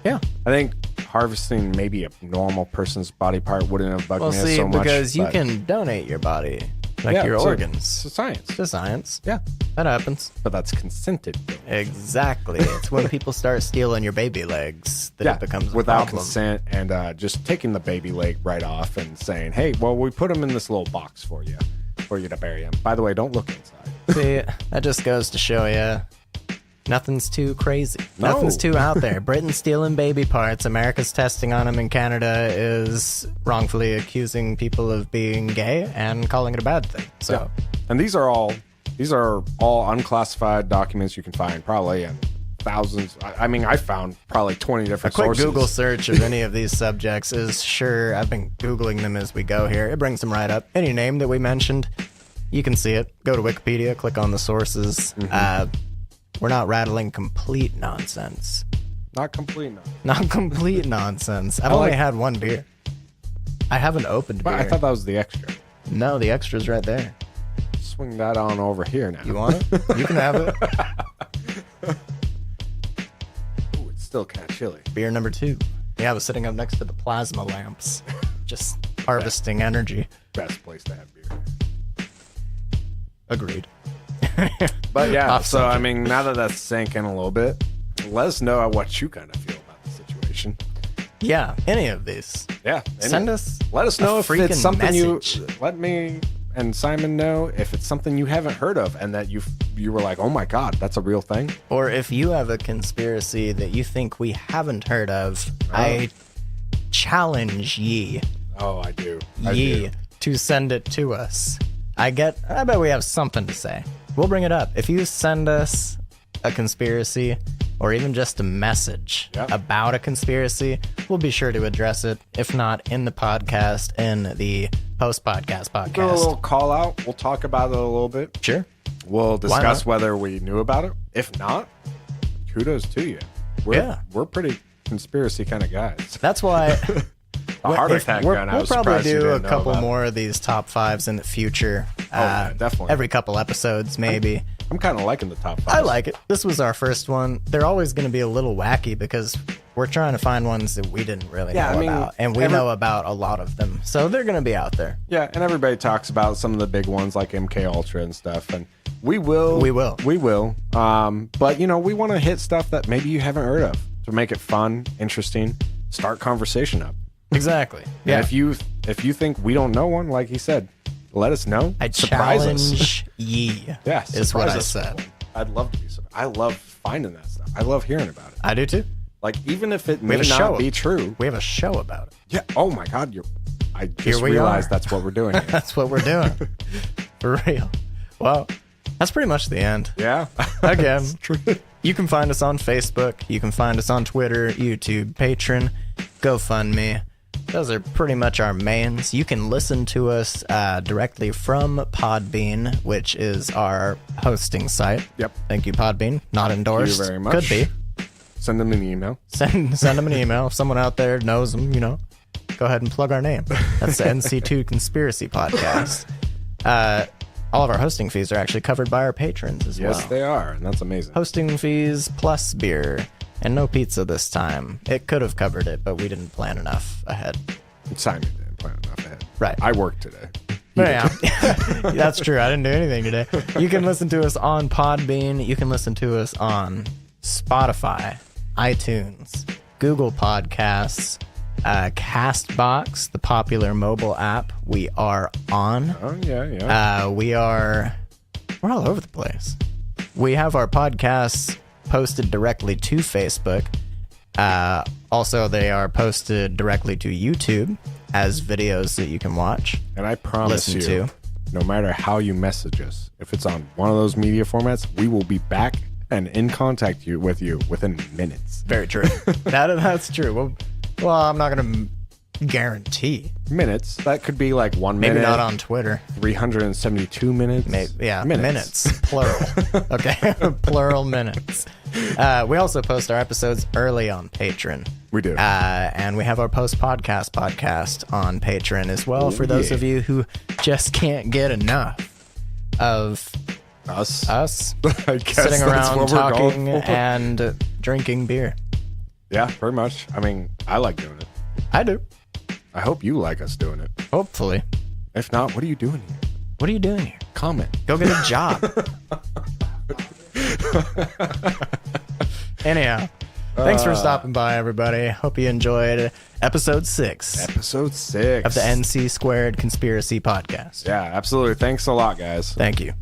[SPEAKER 1] Yeah.
[SPEAKER 2] I think harvesting maybe a normal person's body part wouldn't have bugged me so much.
[SPEAKER 1] Because you can donate your body, like your organs.
[SPEAKER 2] It's science.
[SPEAKER 1] It's science.
[SPEAKER 2] Yeah.
[SPEAKER 1] That happens.
[SPEAKER 2] But that's consented.
[SPEAKER 1] Exactly. It's when people start stealing your baby legs that it becomes a
[SPEAKER 2] without
[SPEAKER 1] problem.
[SPEAKER 2] consent and just taking the baby leg right off and saying, hey, well, we put them in this little box for you to bury them. By the way, don't look inside.
[SPEAKER 1] See, that just goes to show you nothing's too crazy.
[SPEAKER 2] No.
[SPEAKER 1] Nothing's too out there. Britain's stealing baby parts. America's testing on them. And Canada is wrongfully accusing people of being gay and calling it a bad thing. So,
[SPEAKER 2] yeah. And these are all unclassified documents you can find probably in thousands. I mean, I found probably 20 different sources.
[SPEAKER 1] A quick Google search of any of these subjects is sure. I've been Googling them as we go here. It brings them right up. Any name that we mentioned, you can see it. Go to Wikipedia, click on the sources.
[SPEAKER 2] Mm-hmm.
[SPEAKER 1] We're not rattling complete nonsense.
[SPEAKER 2] Not complete nonsense.
[SPEAKER 1] Not complete nonsense. I've only had one beer. I haven't opened beer.
[SPEAKER 2] I thought that was the extra.
[SPEAKER 1] No, the extra's right there.
[SPEAKER 2] Swing that on over here now.
[SPEAKER 1] You want it? You can have it.
[SPEAKER 2] Ooh, it's still kind of chilly.
[SPEAKER 1] Beer number 2. Yeah, I was sitting up next to the plasma lamps, just harvesting energy.
[SPEAKER 2] Best place to have beer.
[SPEAKER 1] Agreed.
[SPEAKER 2] But yeah, so I mean, now that that's sinking a little bit, let us know what you kind of feel about the situation.
[SPEAKER 1] Yeah, any of these.
[SPEAKER 2] Yeah,
[SPEAKER 1] send us.
[SPEAKER 2] Let us know if it's something
[SPEAKER 1] message.
[SPEAKER 2] Let me and Simon know if it's something you haven't heard of and that you were like, oh my god, that's a real thing.
[SPEAKER 1] Or if you have a conspiracy that you think we haven't heard of, I challenge ye.
[SPEAKER 2] Oh, I do.
[SPEAKER 1] To send it to us. I bet we have something to say. We'll bring it up. If you send us a conspiracy or even just a message about a conspiracy, we'll be sure to address it. If not in the podcast, in the post-podcast.
[SPEAKER 2] Do a little call out. We'll talk about it a little bit.
[SPEAKER 1] Sure.
[SPEAKER 2] We'll discuss whether we knew about it. If not, kudos to you. We're pretty conspiracy kind of guys.
[SPEAKER 1] That's why...
[SPEAKER 2] A heart attack gun.
[SPEAKER 1] We'll probably do a couple more of these top 5s in the future.
[SPEAKER 2] Definitely.
[SPEAKER 1] Every couple episodes, maybe.
[SPEAKER 2] I'm kind of liking the top 5.
[SPEAKER 1] I like it. This was our first one. They're always going to be a little wacky because we're trying to find ones that we didn't really know about. And we know about a lot of them. So they're going to be out there.
[SPEAKER 2] Yeah, and everybody talks about some of the big ones like MK Ultra and stuff. And we will. But, we want to hit stuff that maybe you haven't heard of to make it fun, interesting, start conversation up.
[SPEAKER 1] Exactly. Yeah.
[SPEAKER 2] And if you think we don't know one, like he said, let us know.
[SPEAKER 1] I challenge ye.
[SPEAKER 2] Yes,
[SPEAKER 1] is what I said.
[SPEAKER 2] I'd love to be surprised. I love finding that stuff. I love hearing about it.
[SPEAKER 1] I do too.
[SPEAKER 2] Like even if it may not be true,
[SPEAKER 1] we have a show about it.
[SPEAKER 2] Yeah. Oh my God. I just realized that's what we're doing. Here.
[SPEAKER 1] That's what we're doing. For real. Well, that's pretty much the end.
[SPEAKER 2] Yeah.
[SPEAKER 1] Again, you can find us on Facebook. You can find us on Twitter, YouTube, Patreon, GoFundMe. Those are pretty much our mains. You can listen to us directly from Podbean, which is our hosting site.
[SPEAKER 2] Yep.
[SPEAKER 1] Thank you, Podbean. Not endorsed.
[SPEAKER 2] Thank you very much.
[SPEAKER 1] Could be.
[SPEAKER 2] Send them an email.
[SPEAKER 1] Send them an email. If someone out there knows them, go ahead and plug our name. That's the NC2 Conspiracy Podcast. All of our hosting fees are actually covered by our patrons as well.
[SPEAKER 2] Yes, they are, and that's amazing.
[SPEAKER 1] Hosting fees plus beer. And no pizza this time. It could have covered it, but we didn't plan enough ahead.
[SPEAKER 2] Simon didn't plan enough ahead.
[SPEAKER 1] Right.
[SPEAKER 2] I worked today.
[SPEAKER 1] Yeah, that's true. I didn't do anything today. You can listen to us on Podbean. You can listen to us on Spotify, iTunes, Google Podcasts, Castbox, the popular mobile app we are on.
[SPEAKER 2] Oh, yeah.
[SPEAKER 1] We're all over the place. We have our podcasts posted directly to Facebook. Also, they are posted directly to YouTube as videos that you can watch.
[SPEAKER 2] And I promise you, no matter how you message us, if it's on one of those media formats, we will be back and in contact with you within minutes.
[SPEAKER 1] Very true. That's true. Well, I'm not going to guarantee.
[SPEAKER 2] Minutes. That could be like 1 minute.
[SPEAKER 1] Maybe not on Twitter.
[SPEAKER 2] 372 minutes.
[SPEAKER 1] Minutes. Plural. Okay. Plural minutes. We also post our episodes early on Patreon.
[SPEAKER 2] We do.
[SPEAKER 1] And we have our podcast on Patreon as well for those of you who just can't get enough of
[SPEAKER 2] us.
[SPEAKER 1] I guess sitting around talking and drinking beer.
[SPEAKER 2] Yeah, pretty much. I mean, I like doing it.
[SPEAKER 1] I do.
[SPEAKER 2] I hope you like us doing it.
[SPEAKER 1] Hopefully.
[SPEAKER 2] If not, what are you doing here?
[SPEAKER 1] What are you doing here?
[SPEAKER 2] Comment.
[SPEAKER 1] Go get a job. Anyhow, thanks for stopping by, everybody. Hope you enjoyed episode 6.
[SPEAKER 2] Episode 6
[SPEAKER 1] of the NC Squared Conspiracy Podcast.
[SPEAKER 2] Yeah, absolutely. Thanks a lot, guys.
[SPEAKER 1] Thank you.